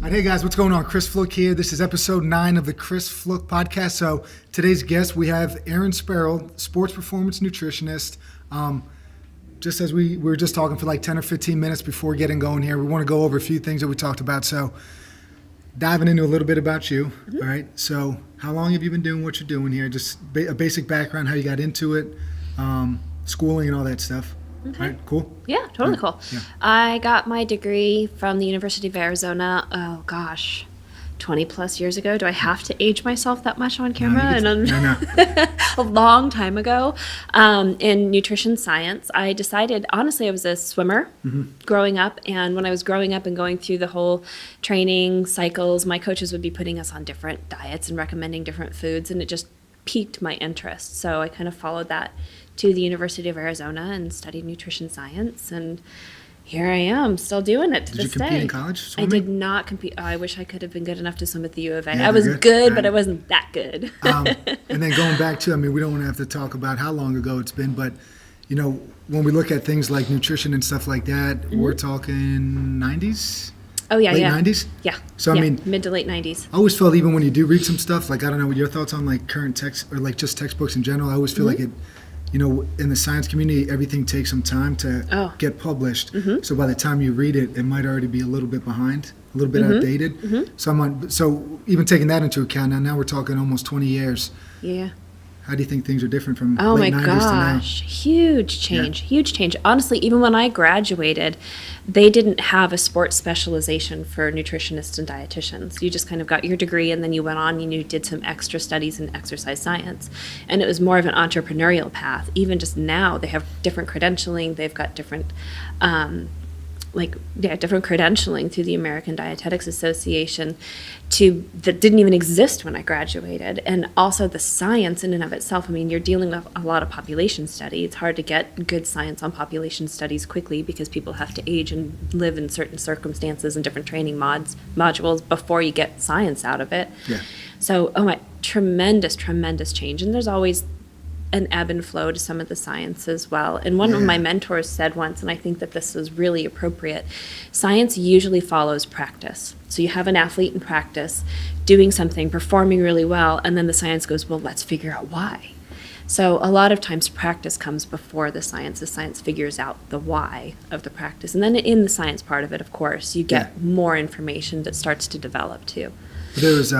right, hey guys, what's going on? Chris Fluck here. This is episode 9 of the Chris Fluck Podcast. So today's guest, we have Erin Sparrold, sports performance nutritionist. Just as we were just talking for like 10 or 15 minutes before getting going here, we want to go over a few things that we talked about. So diving into a little bit about you, all right? So how long have you been doing what you're doing here? Just a basic background, how you got into it, schooling and all that stuff. Okay. All right, cool? Yeah, totally cool. Yeah. I got my degree from the University of Arizona, 20 plus years ago. Do I have to age myself that much on camera? No. A long time ago, in nutrition science. I decided, honestly, I was a swimmer growing up. And when I was growing up and going through the whole training cycles, my coaches would be putting us on different diets and recommending different foods. And it just piqued my interest. So I kind of followed that to the University of Arizona and studied nutrition science. And here I am, still doing it to this day. Did you compete in college swimming? I did not compete. Oh, I wish I could have been good enough to swim at the U of A. Yeah, I was good, right. but I wasn't that good. And then going back to, we don't want to have to talk about how long ago it's been, but, when we look at things like nutrition and stuff like that, we're talking 90s? Oh, yeah, late yeah. 90s? Yeah. So, yeah, mid to late 90s. I always felt even when you do read some stuff, like, I don't know what your thoughts on, like, current text or, like, just textbooks in general, I always feel like it, in the science community, everything takes some time to get published. So by the time you read it, it might already be a little bit behind, a little bit outdated. So even taking that into account, now we're talking almost 20 years. Yeah. How do you think things are different from Oh late my 90s to now? gosh, huge change. Honestly, even when I graduated, they didn't have a sports specialization for nutritionists and dietitians. You just kind of got your degree and then you went on and you did some extra studies in exercise science. And it was more of an entrepreneurial path. Even just now, they have different credentialing. They've got different different credentialing through the American Dietetics Association that didn't even exist when I graduated. And also the science in and of itself, you're dealing with a lot of population study. It's hard to get good science on population studies quickly because people have to age and live in certain circumstances and different training modules before you get science out of it. Yeah. So, tremendous change. And there's always an ebb and flow to some of the science as well. And one of my mentors said once, and I think that this is really appropriate, science usually follows practice. So you have an athlete in practice doing something, performing really well, and then the science goes, well, let's figure out why. So a lot of times practice comes before the science. The science figures out the why of the practice. And then in the science part of it, of course, you get more information that starts to develop too. There was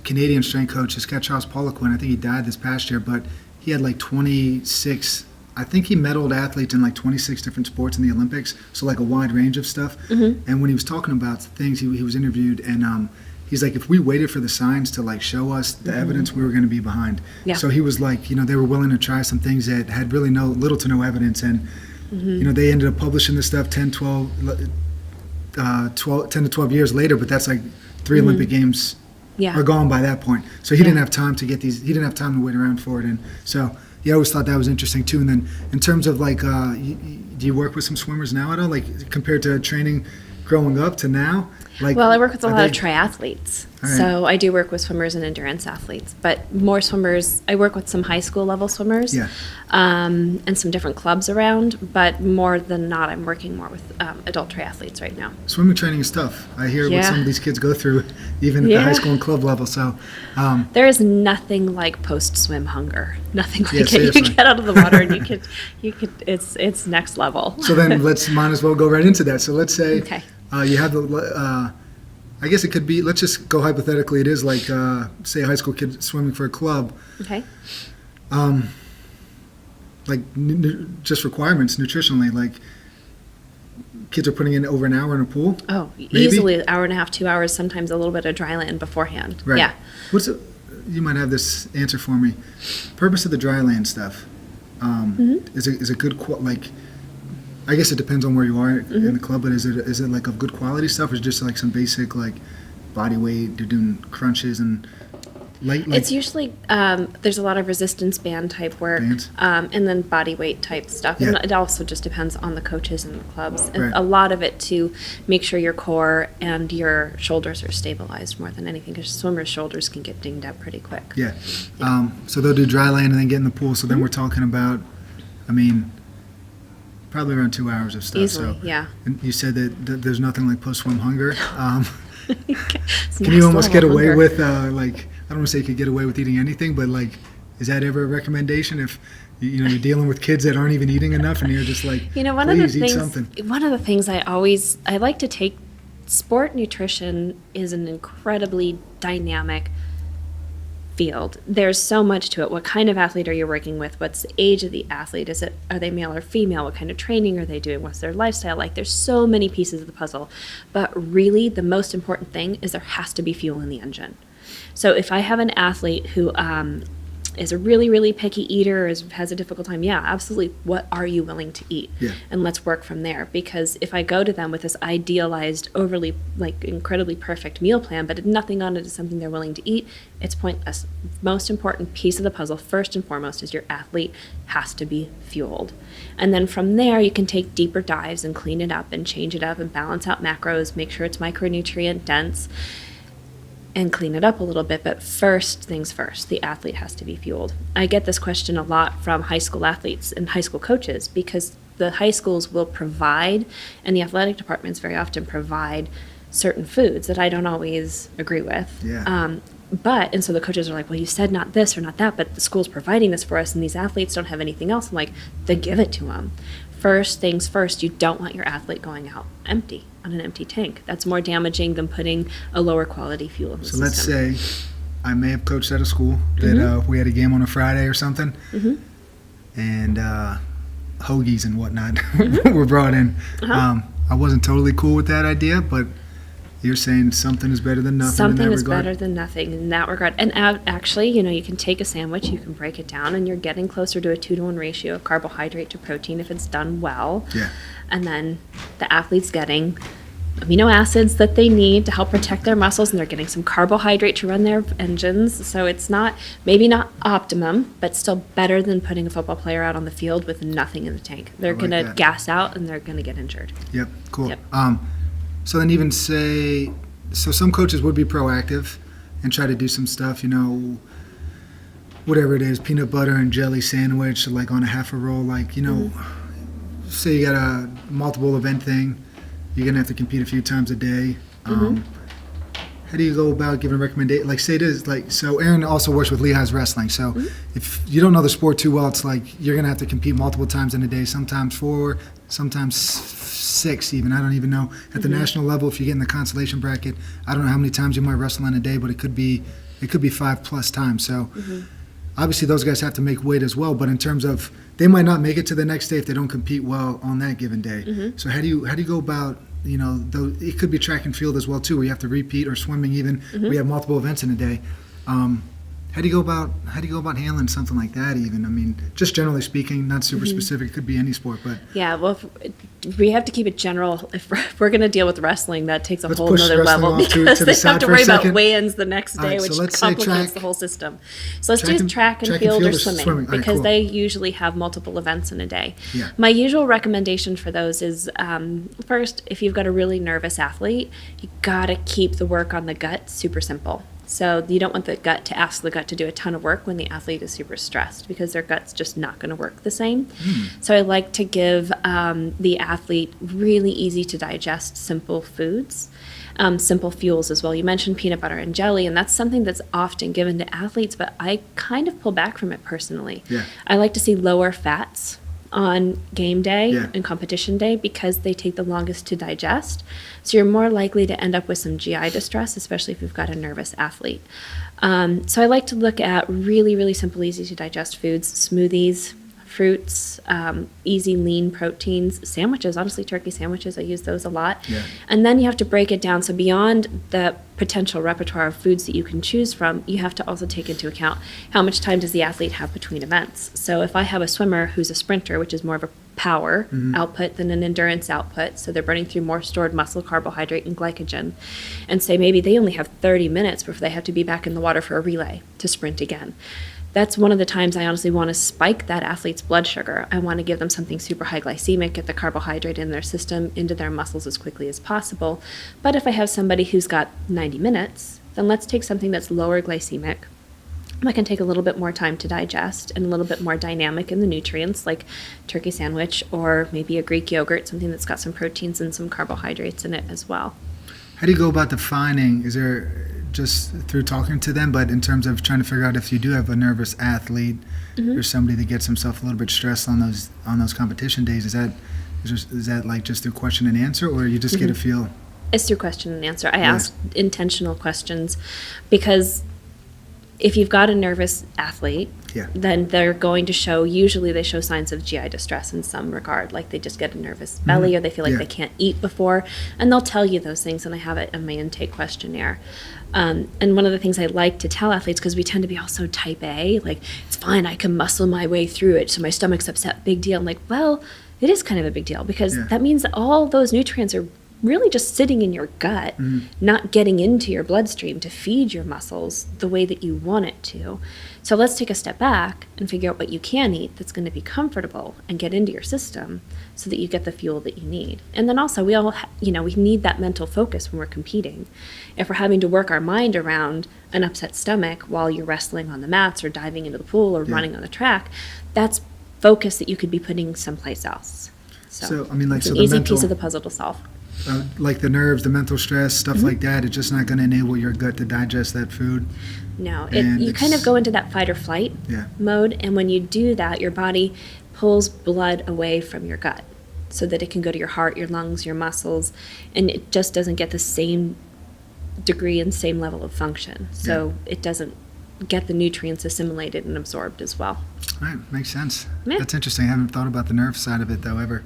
Canadian strength coach, this guy Charles Poliquin, I think he died this past year, but he had like 26, I think he medaled athletes in like 26 different sports in the Olympics, so like a wide range of stuff. And when he was talking about things, he was interviewed, and he's like, if we waited for the science to like show us the evidence, we were going to be behind. Yeah. So he was like, they were willing to try some things that had really little to no evidence, and they ended up publishing this stuff 10 to 12 years later, but that's like 3 Olympic Games are gone by that point. So he didn't have time to get these. He didn't have time to wait around for it, and so I always thought that was interesting too. And then in terms of like, do you work with some swimmers now at all? Like compared to training growing up to now? Like, well, I work with a lot of triathletes. Right. So I do work with swimmers and endurance athletes, but more swimmers. I work with some high school level swimmers and some different clubs around, but more than not, I'm working more with adult triathletes right now. Swimming training is tough. I hear what some of these kids go through, even at the high school and club level. So there is nothing like post-swim hunger. Nothing like it. Seriously. You get out of the water and you could. It's next level. So then might as well go right into that. So let's say you have the. I guess it could be, let's just go hypothetically, it is like, say a high school kid swimming for a club. Okay. Just requirements nutritionally, like kids are putting in over an hour in a pool? Oh, maybe? Easily an hour and a half, 2 hours, sometimes a little bit of dry land beforehand. Right. Yeah. You might have this answer for me. Purpose of the dry land stuff, is it good, I guess it depends on where you are in the club, but is it like of good quality stuff, or is it just like some basic like body weight? You're doing crunches and light. It's usually there's a lot of resistance band type work, and then body weight type stuff. And it also just depends on the coaches and the clubs. And a lot of it to make sure your core and your shoulders are stabilized more than anything, because swimmers' shoulders can get dinged up pretty quick. Yeah. So they'll do dry land and then get in the pool. So then we're talking about, probably around 2 hours of stuff. Easily, so, and you said that there's nothing like post-swim hunger. Can you almost get away with, like, I don't want to say you could get away with eating anything, but like, is that ever a recommendation if, you're dealing with kids that aren't even eating enough and you're just like, please eat something? One of the things I like to take, sport nutrition is an incredibly dynamic field. There's so much to it. What kind of athlete are you working with? What's the age of the athlete? Are they male or female? What kind of training are they doing? What's their lifestyle like? There's so many pieces of the puzzle. But really, the most important thing is there has to be fuel in the engine. So if I have an athlete who is a really, really picky eater, or has a difficult time, yeah, absolutely. What are you willing to eat? Yeah. And let's work from there. Because if I go to them with this idealized, overly, like, incredibly perfect meal plan, but nothing on it is something they're willing to eat, it's pointless. Most important piece of the puzzle, first and foremost, is your athlete has to be fueled. And then from there, you can take deeper dives and clean it up and change it up and balance out macros, make sure it's micronutrient dense, and clean it up a little bit. But first things first, the athlete has to be fueled. I get this question a lot from high school athletes and high school coaches, because the high schools will provide, and the athletic departments very often provide, certain foods that I don't always agree with. Yeah. And so the coaches are like, well, you said not this or not that, but the school's providing this for us and these athletes don't have anything else. I'm like, then give it to them. First things first, you don't want your athlete going out empty, on an empty tank. That's more damaging than putting a lower quality fuel in the system. So let's say I may have coached at a school that we had a game on a Friday or something, and hoagies and whatnot were brought in. I wasn't totally cool with that idea, but you're saying something is better than nothing. Something is better than nothing in that regard. And actually, you can take a sandwich, you can break it down, and you're getting closer to a 2-to-1 ratio of carbohydrate to protein if it's done well. Yeah. And then the athlete's getting amino acids that they need to help protect their muscles, and they're getting some carbohydrate to run their engines. So it's maybe not optimum, but still better than putting a football player out on the field with nothing in the tank. They're going to gas out and they're going to get injured. Yep, cool. Yep. So then even say, some coaches would be proactive and try to do some stuff, whatever it is, peanut butter and jelly sandwich, like on a half a roll, like, say you got a multiple event thing, you're going to have to compete a few times a day. How do you go about giving recommendations? Like, say it is, so Erin also works with Lehigh's Wrestling. So if you don't know the sport too well, it's like you're going to have to compete multiple times in a day, sometimes 4, sometimes 6 even. I don't even know. At the national level, if you get in the consolation bracket, I don't know how many times you might wrestle in a day, but it could be 5+ times. So obviously those guys have to make weight as well, but in terms of, they might not make it to the next day if they don't compete well on that given day. So how do you go about, it could be track and field as well too, where you have to repeat, or swimming even. We have multiple events in a day. How do you go about handling something like that even? I mean, just generally speaking, not super specific, it could be any sport, but. Yeah, well, we have to keep it general. If we're going to deal with wrestling, that takes a Let's whole push other level, wrestling off because to the they side have to for a worry about second. weigh-ins the next day, All right, which so let's say complicates the whole system. So let's do track and field or swimming, All right, because cool. they usually have multiple events in a day. Yeah. My usual recommendation for those is, first, if you've got a really nervous athlete, you got to keep the work on the gut super simple. So you don't want the gut to ask the gut to do a ton of work when the athlete is super stressed, because their gut's just not going to work the same. So I like to give the athlete really easy to digest simple foods, simple fuels as well. You mentioned peanut butter and jelly, and that's something that's often given to athletes, but I kind of pull back from it personally. Yeah. I like to see lower fats on game day and competition day, because they take the longest to digest. So you're more likely to end up with some GI distress, especially if you've got a nervous athlete. So I like to look at really, really simple, easy to digest foods, smoothies, fruits, easy lean proteins, sandwiches, honestly turkey sandwiches, I use those a lot. Yeah. And then you have to break it down. So beyond the potential repertoire of foods that you can choose from, you have to also take into account how much time does the athlete have between events. So if I have a swimmer who's a sprinter, which is more of a power output than an endurance output, so they're burning through more stored muscle, carbohydrate, and glycogen, and say maybe they only have 30 minutes before they have to be back in the water for a relay to sprint again. That's one of the times I honestly want to spike that athlete's blood sugar. I want to give them something super high glycemic, get the carbohydrate in their system, into their muscles as quickly as possible. But if I have somebody who's got 90 minutes, then let's take something that's lower glycemic, that can take a little bit more time to digest and a little bit more dynamic in the nutrients, like turkey sandwich or maybe a Greek yogurt, something that's got some proteins and some carbohydrates in it as well. How do you go about defining? Is there just through talking to them, but in terms of trying to figure out if you do have a nervous athlete or somebody that gets himself a little bit stressed on those competition days, is that like just through question and answer, or you just get a feel? It's through question and answer. I ask intentional questions because if you've got a nervous athlete, then they're going to usually they show signs of GI distress in some regard, like they just get a nervous belly or they feel like they can't eat before, and they'll tell you those things, and I have it in my intake questionnaire. And one of the things I like to tell athletes, because we tend to be all so type A, like, it's fine, I can muscle my way through it, so my stomach's upset, big deal. I'm like, well, it is kind of a big deal, because that means that all those nutrients are really just sitting in your gut, not getting into your bloodstream to feed your muscles the way that you want it to. So let's take a step back and figure out what you can eat that's going to be comfortable and get into your system so that you get the fuel that you need. And then also we all, we need that mental focus when we're competing. If we're having to work our mind around an upset stomach while you're wrestling on the mats or diving into the pool or running on the track, that's focus that you could be putting someplace else. So I mean, like, it's an easy piece of the puzzle to solve. Like the nerves, the mental stress, stuff like that, it's just not going to enable your gut to digest that food. No, you kind of go into that fight or flight mode, and when you do that, your body pulls blood away from your gut so that it can go to your heart, your lungs, your muscles, and it just doesn't get the same degree and same level of function. So it doesn't get the nutrients assimilated and absorbed as well. All right, makes sense. Yeah. That's interesting. I haven't thought about the nerve side of it, though, ever.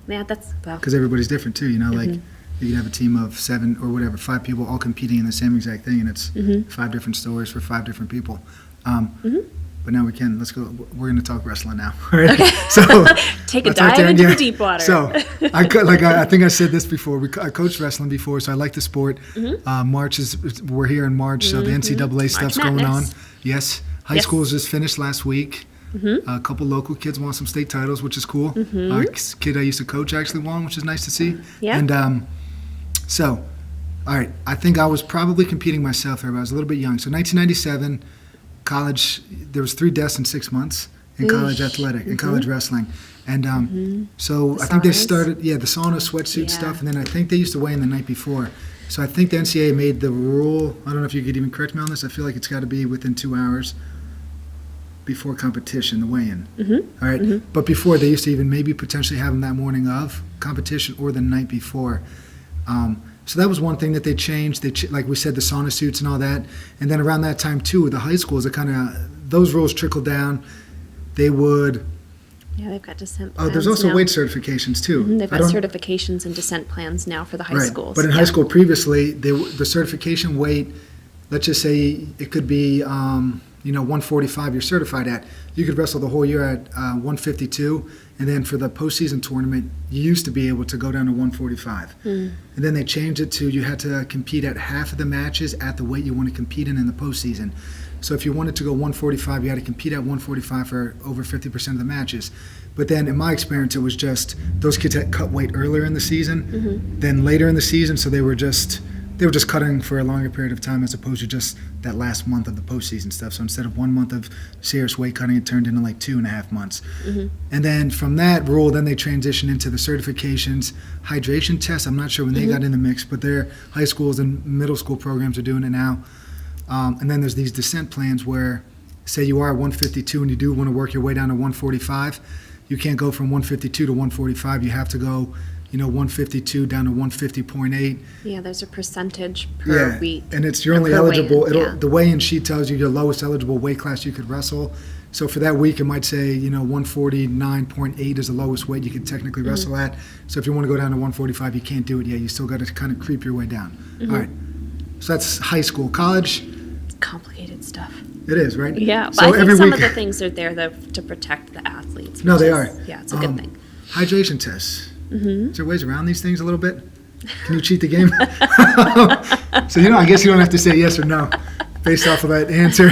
Yeah, that's because everybody's different too, like you can have a team of 7 or whatever, 5 people all competing in the same exact thing, and it's 5 different stories for 5 different people. But now let's go. We're going to talk wrestling now. All right? Okay. So take a dive into the deep water. So I think I said this before. I coached wrestling before, so I like the sport. We're here in March, so the NCAA stuff's going on. Yes, high school's just finished last week. A couple local kids won some state titles, which is cool. A kid I used to coach actually won, which is nice to see. And so, all right, I think I was probably competing myself here, but I was a little bit young. So 1997, college, there was 3 deaths in 6 months in college athletic, in college wrestling. And so I think they started, the sauna, sweatsuit stuff, and then I think they used to weigh in the night before. So I think the NCAA made the rule, I don't know if you could even correct me on this, I feel like it's got to be within 2 hours before competition, the weigh-in. All right, but before they used to even maybe potentially have them that morning of competition or the night before. So that was one thing that they changed. Like we said, the sauna suits and all that. And then around that time too, with the high schools, those rules trickled down. They would. Yeah, they've got descent plans. Oh, there's also now. weight certifications too. They've got certifications and descent plans now for the high schools. But in high school previously, the certification weight, let's just say it could be 145 you're certified at. You could wrestle the whole year at 152, and then for the postseason tournament, you used to be able to go down to 145. And then they changed it to you had to compete at half of the matches at the weight you want to compete in the postseason. So if you wanted to go 145, you had to compete at 145 for over 50% of the matches. But then in my experience, it was just those kids had cut weight earlier in the season, then later in the season, so they were just cutting for a longer period of time as opposed to just that last month of the postseason stuff. So instead of 1 month of serious weight cutting, it turned into like 2.5 months. And then from that rule, then they transitioned into the certifications, hydration tests. I'm not sure when they got in the mix, but their high schools and middle school programs are doing it now. And then there's these descent plans where, say you are 152 and you do want to work your way down to 145, you can't go from 152 to 145. You have to go 152 down to 150.8. Yeah, there's a percentage per week. And you're only eligible. The weigh-in sheet tells you your lowest eligible weight class you could wrestle. So for that week, it might say 149.8 is the lowest weight you could technically wrestle at. So if you want to go down to 145, you can't do it yet. You still got to kind of creep your way down. All right. So that's high school. College. It's complicated stuff. It is, right? Yeah, but I think some of the things are there to protect the athletes. No, they are. Yeah, it's a good thing. Hydration tests. Is there ways around these things a little bit? Can you cheat the game? So, I guess you don't have to say yes or no based off of that answer.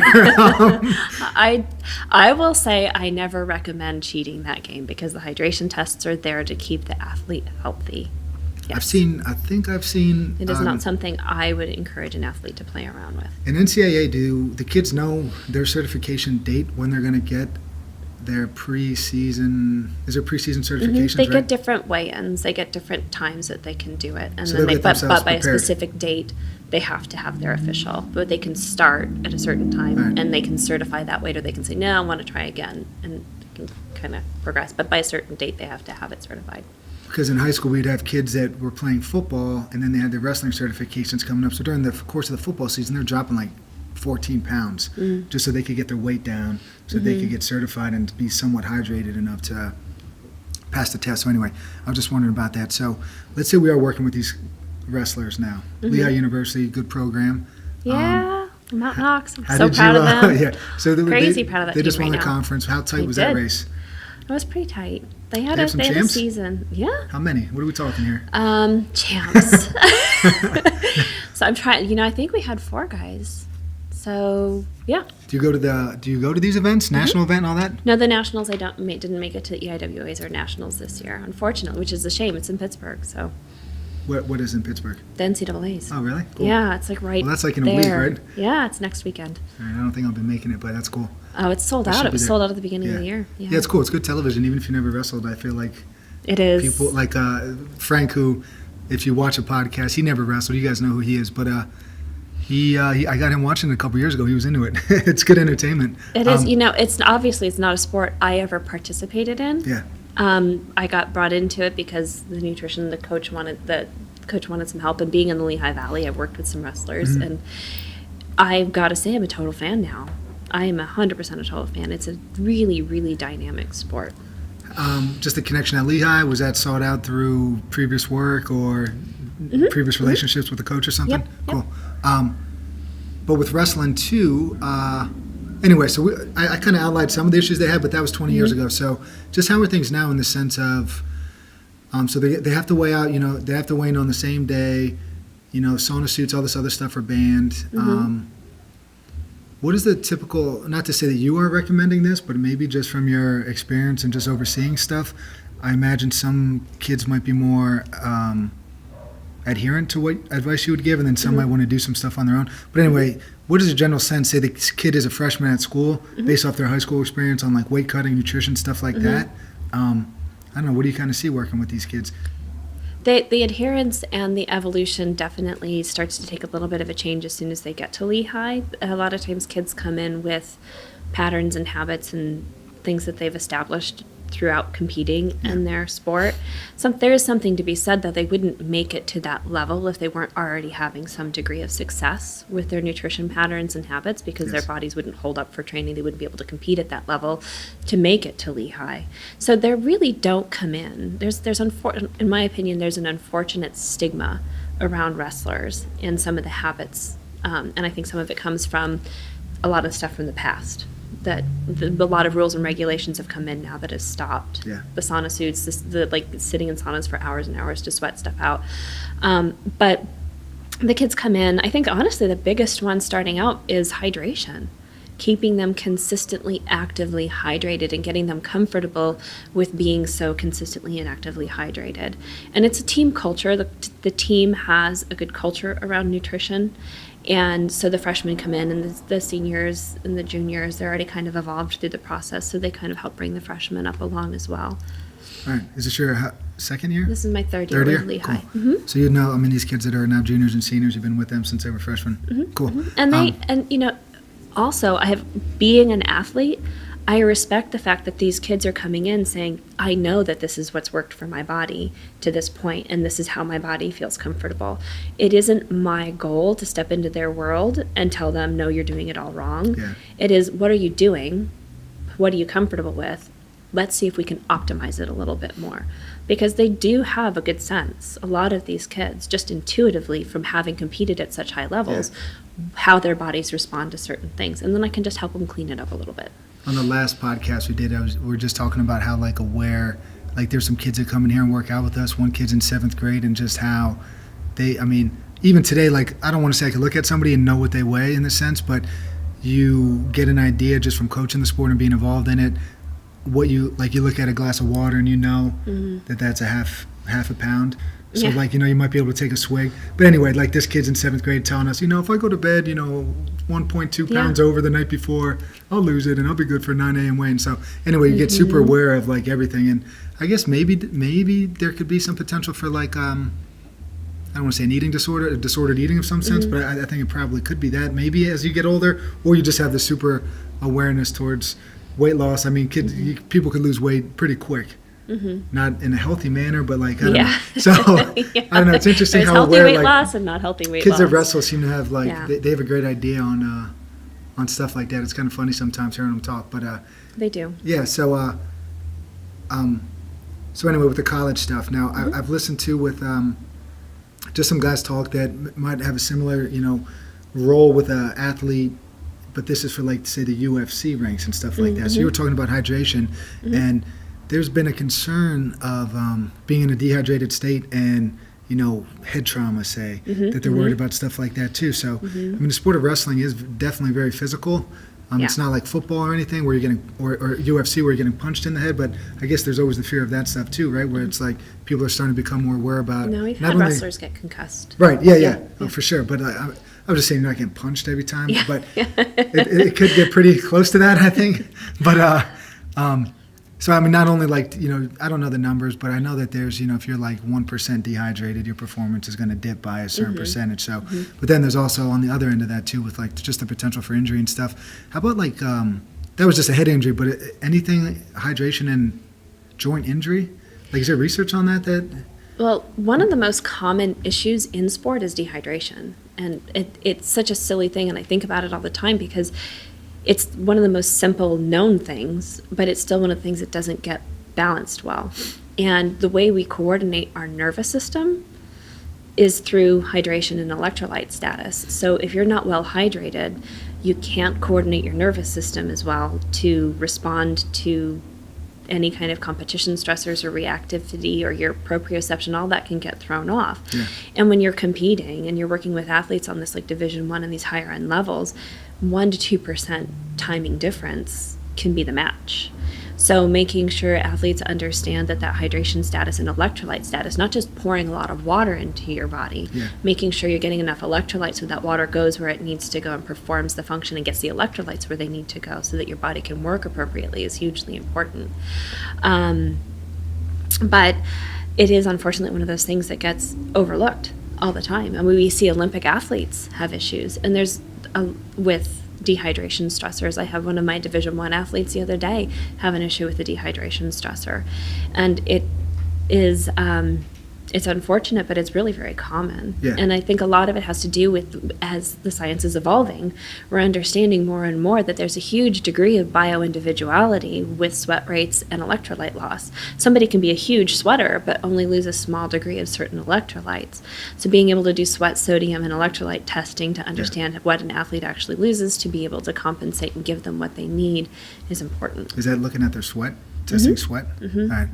I will say I never recommend cheating that game because the hydration tests are there to keep the athlete healthy. Yes. I think I've seen. It is not something I would encourage an athlete to play around with. In NCAA, do the kids know their certification date when they're going to get their preseason. Is there preseason certifications? They right? get different weigh-ins. They get different times that they can do it, and So then they'll get but themselves by a prepared. specific date, they have to have their official. But they can start at a certain time, Right. and they can certify that weight, or they can say, "No, I want to try again," and they can kind of progress. But by a certain date, they have to have it certified. Because in high school, we'd have kids that were playing football, and then they had their wrestling certifications coming up. So during the course of the football season, they're dropping like 14 pounds just so they could get their weight down, so they could get certified and be somewhat hydrated enough to pass the test. So anyway, I was just wondering about that. So let's say we are working with these wrestlers now. Lehigh University, good program. Yeah, Mountain Hawks. I'm How so did proud you, of them. yeah. So Crazy proud of that They just team won right the now. conference. How tight They was that did. race? It was pretty tight. They had They have some a champs? season. Yeah. How many? What are we talking here? Champs. So I'm trying. I think we had 4 guys. So yeah. Do you go to these events, national event, and all that? No, the nationals didn't make it to EIWAs or nationals this year, unfortunately, which is a shame. It's in Pittsburgh, so What is in Pittsburgh? the NCAAs. Oh, really? Cool. Yeah, it's like right. Well, that's like in a week, there. right? Yeah, it's next weekend. All right, I don't think I'll be making it, but that's cool. Oh, it's sold I should out. It be was there. sold out at the beginning of Yeah. the year. Yeah, it's cool. It's good television. Even if you never wrestled, I feel like It is. people like Frank, who, if you watch a podcast, he never wrestled. You guys know who he is, but I got him watching it a couple years ago. He was into it. It's good entertainment. It is. It's obviously it's not a sport I ever participated in. Yeah. I got brought into it because the coach wanted some help, and being in the Lehigh Valley, I've worked with some wrestlers, and I've got to say I'm a total fan now. I am 100% a total fan. It's a really, really dynamic sport. Just the connection at Lehigh, was that sought out through previous work or previous relationships with the coach or something? Yep, yep. Cool. But with wrestling too, anyway, so I kind of outlined some of the issues they had, but that was 20 years ago. So just how are things now in the sense of, so they have to weigh out, they have to weigh in on the same day, sauna suits, all this other stuff are banned. What is the typical, not to say that you are recommending this, but maybe just from your experience and just overseeing stuff, I imagine some kids might be more adherent to what advice you would give, and then some might want to do some stuff on their own. But anyway, what is a general sense, say the kid is a freshman at school, based off their high school experience on like weight cutting, nutrition, stuff like that? I don't know, what do you kind of see working with these kids? The adherence and the evolution definitely starts to take a little bit of a change as soon as they get to Lehigh. A lot of times kids come in with patterns and habits and things that they've established throughout competing in their sport. There is something to be said that they wouldn't make it to that level if they weren't already having some degree of success with their nutrition patterns and habits, because their bodies wouldn't hold up for training. They wouldn't be able to compete at that level to make it to Lehigh. So they really don't come in. In my opinion, there's an unfortunate stigma around wrestlers and some of the habits. And I think some of it comes from a lot of stuff from the past. That a lot of rules and regulations have come in now that has stopped. Yeah. The sauna suits, like sitting in saunas for hours and hours to sweat stuff out. But the kids come in, I think honestly the biggest one starting out is hydration. Keeping them consistently actively hydrated and getting them comfortable with being so consistently and actively hydrated. And it's a team culture. The team has a good culture around nutrition. And so the freshmen come in, and the seniors and the juniors, they're already kind of evolved through the process, so they kind of help bring the freshmen up along as well. All right, is this your second year? This is my third year with Lehigh. Cool. So these kids that are now juniors and seniors, you've been with them since they were freshmen. Cool. And also, being an athlete, I respect the fact that these kids are coming in saying, I know that this is what's worked for my body to this point, and this is how my body feels comfortable. It isn't my goal to step into their world and tell them, no, you're doing it all wrong. Yeah. It is, what are you doing? What are you comfortable with? Let's see if we can optimize it a little bit more. Because they do have a good sense, a lot of these kids, just intuitively from having competed at such high levels, how their bodies respond to certain things. And then I can just help them clean it up a little bit. On the last podcast we did, we were just talking about how there's some kids that come in here and work out with us. One kid's in 7th grade, and just how even today, I don't want to say I could look at somebody and know what they weigh in the sense, but you get an idea just from coaching the sport and being involved in it. What you look at a glass of water and you know that that's a half a pound. So Yeah. like, you might be able to take a swig. But anyway, like this kid's in 7th grade telling us, if I go to bed, 1.2 pounds over the night before, I'll lose it and I'll be good for 9 a.m. weigh-in. So anyway, you get super aware of like everything. And I guess maybe there could be some potential for like, I don't want to say an eating disorder, a disordered eating of some sense, but I think it probably could be that maybe as you get older, or you just have the super awareness towards weight loss. I mean, people could lose weight pretty quick. Not in a healthy manner, but like, I don't know. So, Yeah. I don't know. It's interesting There's how healthy aware weight like loss and not healthy weight kids loss. that wrestle seem to have like, Yeah. they have a great idea on stuff like that. It's kind of funny sometimes hearing them talk, but They do. yeah. So anyway, with the college stuff, now I've listened to with just some guys talk that might have a similar, role with an athlete, but this is for like, say, the UFC ranks and stuff like that. So you were talking about hydration, and there's been a concern of being in a dehydrated state and, head trauma, say, that they're worried about stuff like that too. So, I mean, the sport of wrestling is definitely very physical. It's not like football or anything where you're getting, or UFC where you're getting punched in the head, but I guess there's always the fear of that stuff too, right? Where it's like people are starting to become more aware about. No, we've not had only, wrestlers get concussed. Right, yeah. Oh, for sure. But I was just saying you're not getting punched every time, but it could get pretty close to that, I think. But so I mean, not only like, I don't know the numbers, but I know that there's, if you're like 1% dehydrated, your performance is going to dip by a certain percentage. So, but then there's also on the other end of that too, with like just the potential for injury and stuff. How about like, that was just a head injury, but anything, hydration and joint injury? Like, is there research on that? Well, one of the most common issues in sport is dehydration. And it's such a silly thing, and I think about it all the time because it's one of the most simple known things, but it's still one of the things that doesn't get balanced well. And the way we coordinate our nervous system is through hydration and electrolyte status. So if you're not well hydrated, you can't coordinate your nervous system as well to respond to any kind of competition stressors or reactivity or your proprioception, all that can get thrown off. Yeah. And when you're competing and you're working with athletes on this like Division I and these higher end levels, 1% to 2% timing difference can be the match. So making sure athletes understand that hydration status and electrolyte status, not just pouring a lot of water into your body, making sure you're getting enough electrolytes so that water goes where it needs to go and performs the function and gets the electrolytes where they need to go so that your body can work appropriately is hugely important. But it is unfortunately one of those things that gets overlooked all the time. I mean, we see Olympic athletes have issues, and there's with dehydration stressors. I have one of my Division I athletes the other day have an issue with a dehydration stressor, and it is it's unfortunate, but it's really very common. And I think a lot of it has to do with, as the science is evolving, we're understanding more and more that there's a huge degree of bio-individuality with sweat rates and electrolyte loss. Somebody can be a huge sweater, but only lose a small degree of certain electrolytes. So being able to do sweat, sodium, and electrolyte testing to understand what an athlete actually loses to be able to compensate and give them what they need is important. Is that looking at their sweat? Testing sweat? All right.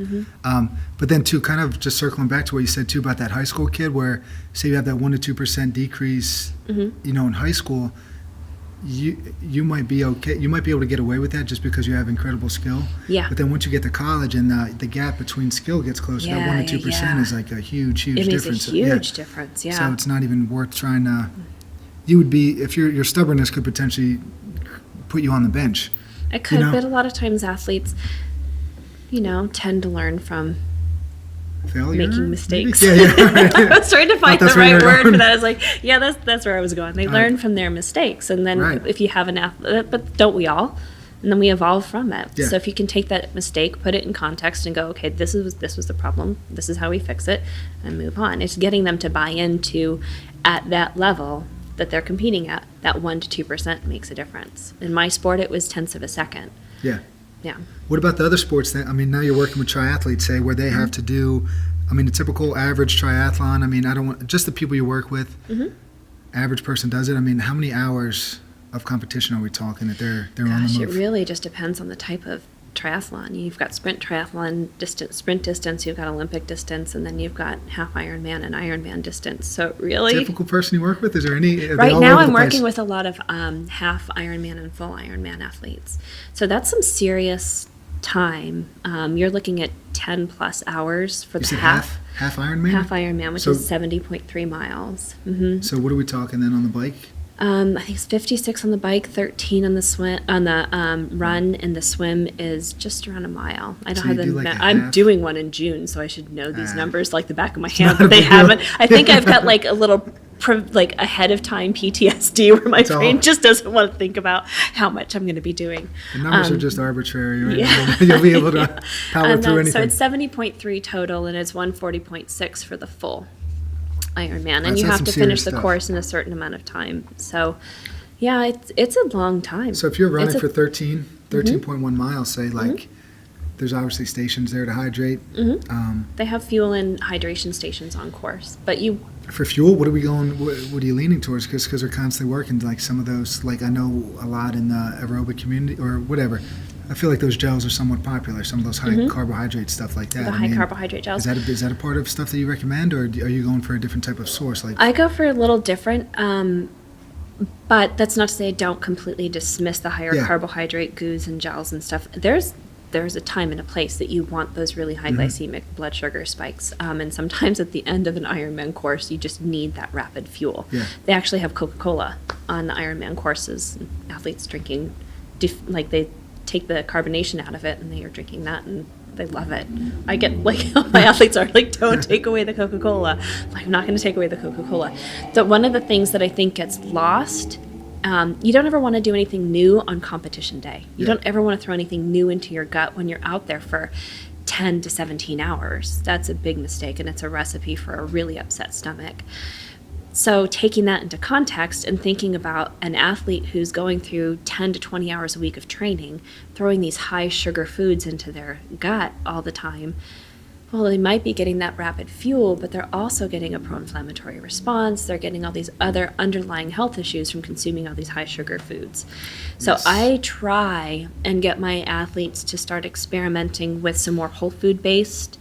But then too, kind of just circling back to what you said too about that high school kid where, say you have that 1% to 2% decrease, in high school, you might be okay. You might be able to get away with that just because you have incredible skill. Yeah. But then once you get to college and the gap between skill gets closer, that 1% to 2% is like a huge difference. It makes a huge difference, yeah. So it's not even worth trying to, you would be, if your stubbornness could potentially put you on the bench. It could, but a lot of times athletes, tend to learn from failure, making mistakes. Yeah. I was trying to find the right word for that. I was like, that's where I was going. They learn from their mistakes. And then if you have an athlete, but don't we all? And then we evolve from it. Yeah. So if you can take that mistake, put it in context and go, okay, this was the problem. This is how we fix it and move on. It's getting them to buy into at that level that they're competing at. That 1% to 2% makes a difference. In my sport, it was tenths of a second. Yeah. Yeah. What about the other sports now you're working with triathletes, say, where they have to do, a typical average triathlon. I don't want, just the people you work with, average person does it. How many hours of competition are we talking that they're on the move? It really just depends on the type of triathlon. You've got sprint triathlon sprint distance, you've got Olympic distance, and then you've got half Ironman and Ironman distance. So really, typical person you work with, is there any? Right now, I'm working with a lot of half Ironman and full Ironman athletes. So that's some serious time, you're looking at 10 plus hours for You the said half. half Ironman? Half Ironman, which So- is 70.3 miles. So what are we talking then on the bike? I think it's 56 on the bike, 13 on the swim, on the run, and the swim is just around a mile. I don't So have you the. do like a I'm half? doing one in June, so I should know these numbers like the back of my hand, not but a they big deal. haven't. I think I've got like a little. Like ahead of time PTSD, where my all- brain just doesn't want to think about how much I'm going to be doing. The numbers are just arbitrary, right? yeah. You'll be able to power And through then, so anything. it's 70.3 total, and it's 140.6 for the full Ironman, and That's you have some to serious finish the stuff. course in a certain amount of time. So, yeah, it's a long time. So if you're running It's a- for 13.1 miles, say, like, there's obviously stations there to hydrate. They have fuel and hydration stations on course, but you For fuel, what are we going? What are you leaning towards? Because they're constantly working. Like some of those, like I know a lot in the aerobic community or whatever. I feel like those gels are somewhat popular. Some of those high carbohydrate stuff like that. the high carbohydrate gels. Is that a part of stuff that you recommend, or are you going for a different type of source? Like I go for a little different, but that's not to say I don't completely dismiss the higher Yeah. carbohydrate goos and gels and stuff. There's a time and a place that you want those really high glycemic blood sugar spikes. And sometimes at the end of an Ironman course, you just need that rapid fuel. Yeah. They actually have Coca-Cola on the Ironman courses. Athletes drinking, like they take the carbonation out of it and they are drinking that and they love it. I get like, my athletes are like, don't take away the Coca-Cola. I'm not going to take away the Coca-Cola. So one of the things that I think gets lost, you don't ever want to do anything new on competition day. You don't ever want to throw anything new into your gut when you're out there for 10 to 17 hours. That's a big mistake, and it's a recipe for a really upset stomach. So taking that into context and thinking about an athlete who's going through 10 to 20 hours a week of training, throwing these high sugar foods into their gut all the time, well, they might be getting that rapid fuel, but they're also getting a pro-inflammatory response. They're getting all these other underlying health issues from consuming all these high sugar foods. So I try and get my athletes to start experimenting with some more whole food based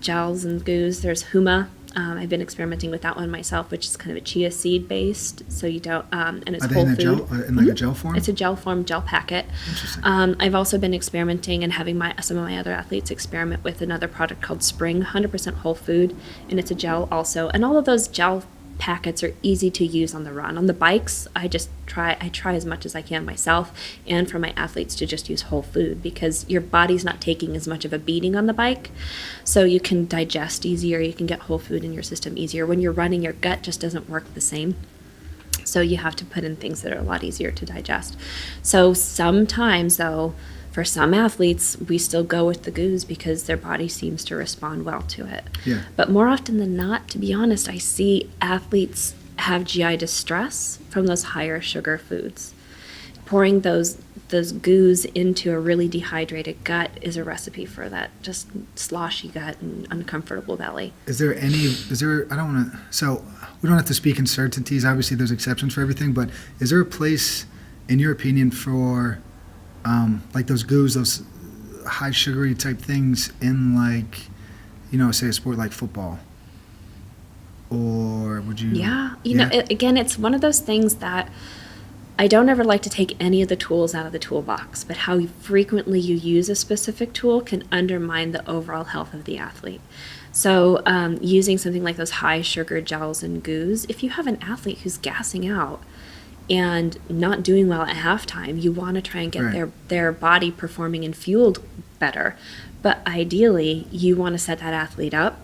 gels and goos. There's Huma. I've been experimenting with that one myself, which is kind of a chia seed based. So you don't, and it's are they whole in a food. gel, in like a gel form? It's a gel form, gel packet. Interesting. I've also been experimenting and having some of my other athletes experiment with another product called Spring, 100% whole food, and it's a gel also. And all of those gel packets are easy to use on the run. On the bikes, I try as much as I can myself and for my athletes to just use whole food because your body's not taking as much of a beating on the bike. So you can digest easier, you can get whole food in your system easier. When you're running, your gut just doesn't work the same. So you have to put in things that are a lot easier to digest. So sometimes, though, for some athletes, we still go with the goos because their body seems to respond well to it. Yeah. But more often than not, to be honest, I see athletes have GI distress from those higher sugar foods. Pouring those goos into a really dehydrated gut is a recipe for that just sloshy gut and uncomfortable belly. I don't want to, so we don't have to speak in certainties. Obviously, there's exceptions for everything, but is there a place, in your opinion, for like those goos, those high sugary type things in like, say a sport like football? Or would you? Yeah. Again, it's one of those things that I don't ever like to take any of the tools out of the toolbox, but how frequently you use a specific tool can undermine the overall health of the athlete. So using something like those high sugar gels and goos, if you have an athlete who's gassing out and not doing well at halftime, you want to try and get their body performing and fueled better. But ideally, you want to set that athlete up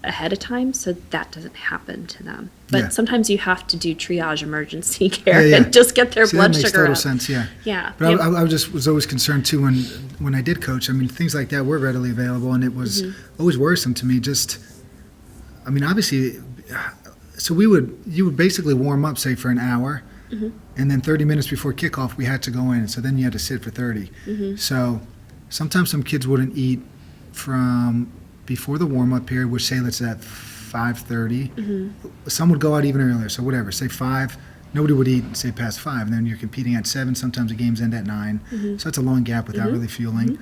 ahead of time so that doesn't happen to them. But sometimes you have to do triage emergency care and just get their blood that makes sugar total up. sense, yeah. Yeah. But I was always concerned too when I did coach. I mean, things like that were readily available, and it was always worrisome to me. Obviously, so you would basically warm up, say, for an hour, and then 30 minutes before kickoff, we had to go in. So then you had to sit for 30. So sometimes some kids wouldn't eat from before the warm-up period, which say let's at 5:30. Some would go out even earlier, so whatever, say 5. Nobody would eat, say, past 5, and then you're competing at 7. Sometimes the games end at 9, so it's a long gap without really fueling.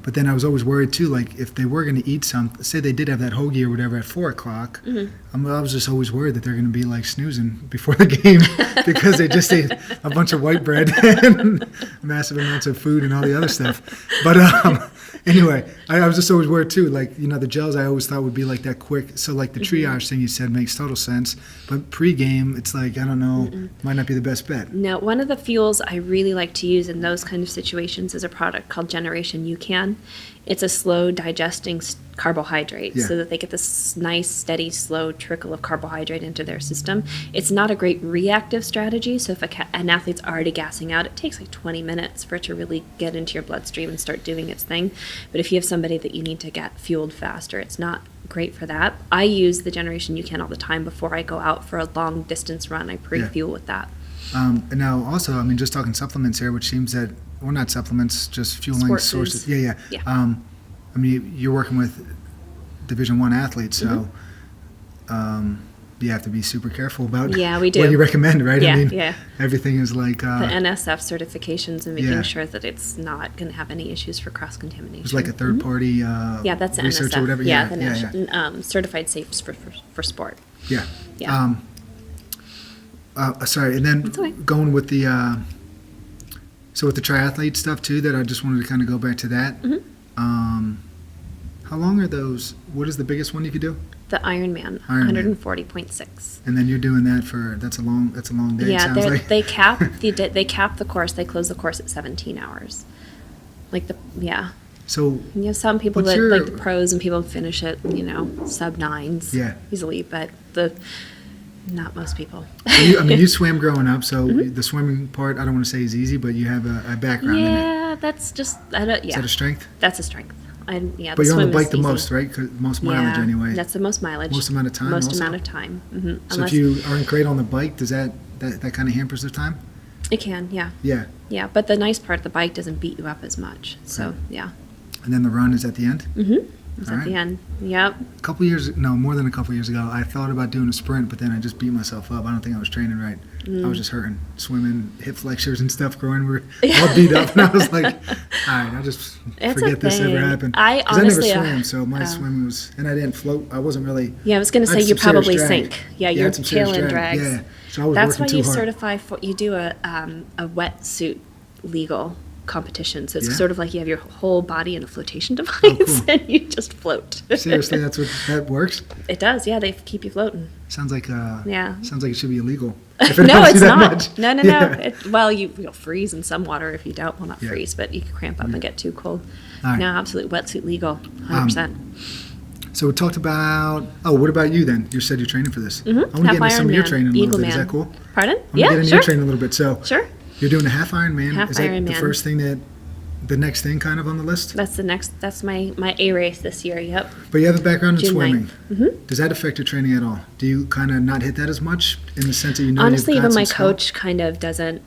But then I was always worried too, like if they were going to eat say they did have that hoagie or whatever at 4 o'clock, I was just always worried that they're going to be like snoozing before the game because they just ate a bunch of white bread and massive amounts of food and all the other stuff. But anyway, I was just always worried too, like, the gels I always thought would be like that quick. So like the triage thing you said makes total sense. But pre-game, it's like, I don't know, might not be the best bet. No, one of the fuels I really like to use in those kind of situations is a product called Generation UCAN. It's a slow digesting carbohydrate so that they get this nice, steady, slow trickle of carbohydrate into their system. It's not a great reactive strategy, so if an athlete's already gassing out, it takes like 20 minutes for it to really get into your bloodstream and start doing its thing. But if you have somebody that you need to get fueled faster, it's not great for that. I use the Generation UCAN all the time before I go out for a long distance run. I pre-fuel with that. And now also, I mean, just talking supplements here, which seems that, or not supplements, just fueling Sport sources. foods. Yeah. I mean, you're working with Division I athletes, so you have to be super careful about we do. what you recommend, right? Yeah, I mean, everything is like... the NSF certifications and making sure that it's not going to have any issues for cross-contamination. It's like a third-party that's the research NSF. or whatever. The Certified Safe for Sport. Yeah. Yeah. Sorry, and then okay. going with the so with the triathlete stuff too, that I just wanted to kind of go back to that. How long are those? What is the biggest one you could do? The Ironman, 140.6. And then you're doing that for that's a long day. Yeah, it sounds like. they cap the course. They close the course at 17 hours. So some people that like the pros and people finish it, sub 9s easily, but not most people. So you swam growing up, so the swimming part, I don't want to say is easy, but you have a background in it. Yeah, that's just, Is that a strength? That's a strength. But you're on the bike the most, right? Most mileage anyway. That's the most mileage. Most amount of time Most also? amount of time. Mm-hmm. So if you aren't great on the bike, does that kind of hampers the time? It can, yeah. Yeah. Yeah, but the nice part, the bike doesn't beat you up as much. So, yeah. And then the run is at the end? Mm-hmm. It's at the end. Yep. More than a couple years ago, I thought about doing a sprint, but then I just beat myself up. I don't think I was training right. I was just hurting. Swimming, hip flexors and stuff growing were all beat up. And I was like, all right, I'll just forget this ever happened. I honestly... never swam, so my swimming was... And I didn't float. I wasn't really... Yeah, I was going to say you probably sink. Yeah, your tail end drags. Yeah, so I was That's working too hard. That's why you certify for... You do a wetsuit legal competition. So it's sort of like you have your whole body in a flotation device and you just float. Seriously, that works? It does, yeah. They keep you floating. Sounds like Sounds like it should be illegal. No, it's not. No. You'll freeze in some water if you don't. Well, not freeze, but you can cramp up and get too cold. Right. No, absolutely. Wetsuit legal, 100%. So we talked about, what about you then? You said you're training for this. Mm-hmm. I want to get into some of your training a little bit. Is that cool? Pardon? I want to get into your training a little bit. So sure. You're doing a half Ironman. Is that Ironman. The first thing the next thing kind of on the list? That's my A race this year, yep. But you have a background in June swimming. 9th. Mm-hmm. Does that affect your training at all? Do you kind of not hit that as much in the sense that Honestly, you've got even my skill? coach kind of doesn't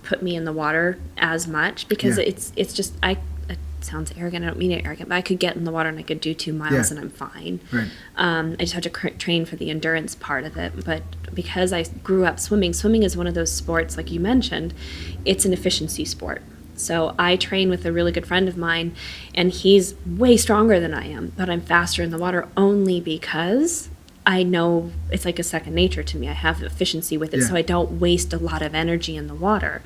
put me in the water as much because it's just, it sounds arrogant, I don't mean it arrogant, but I could get in the water and I could do 2 miles and I'm fine. Right. I just have to train for the endurance part of it. But because I grew up swimming is one of those sports, like you mentioned, it's an efficiency sport. So I train with a really good friend of mine, and he's way stronger than I am, but I'm faster in the water only because I know it's like a second nature to me. I have efficiency with it, so I don't waste a lot of energy in the water.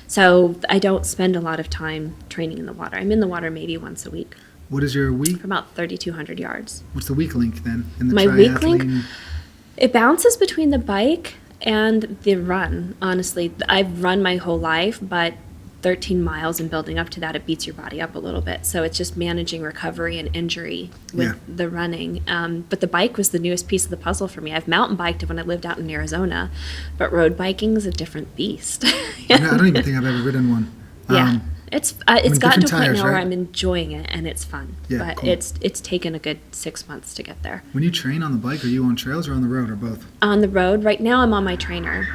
So I don't spend a lot of time training in the water. I'm in the water maybe once a week. What is your week? For about 3,200 yards. What's the week link then? In the My week link? It bounces between the bike and the run, honestly. I've run my whole life, but 13 miles and building up to that, it beats your body up a little bit. So it's just managing recovery and injury with the running. But the bike was the newest piece of the puzzle for me. I've mountain biked when I lived out in Arizona, but road biking is a different beast. I don't even think I've ever ridden one. It's gotten to a point now where right? I'm enjoying it and it's fun. But cool. It's taken a good 6 months to get there. When you train on the bike, are you on trails or on the road or both? On the road. Right now I'm on my trainer.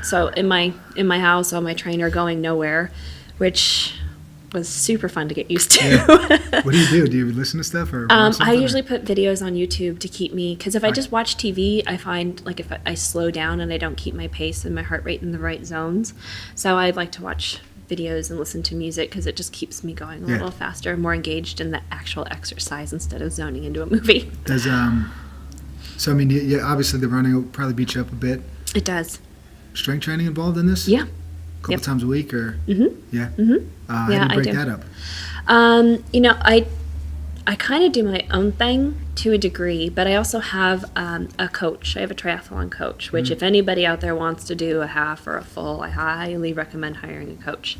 So in my house on my trainer going nowhere, which was super fun to get used to. Yeah. What do you do? Do you listen to stuff or? I usually put videos on YouTube to keep me, because if I just watch TV, I find if I slow down and I don't keep my pace and my heart rate in the right zones. So I like to watch videos and listen to music because it just keeps me going a little faster, more engaged in the actual exercise instead of zoning into a movie. Does so I mean, yeah, obviously the running will probably beat you up a bit. It does. Strength training involved in this? Yeah. A couple times a week, or yeah. How Yeah, do you break I do. that up? I kind of do my own thing to a degree, but I also have a coach. I have a triathlon coach, which if anybody out there wants to do a half or a full, I highly recommend hiring a coach.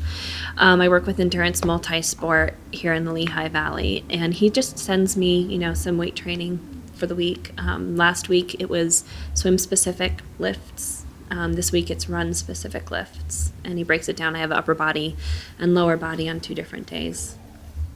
I work with Endurance Multisport here in the Lehigh Valley, and he just sends me, some weight training for the week. Last week it was swim-specific lifts. This week it's run-specific lifts, and he breaks it down. I have upper body and lower body on 2 different days.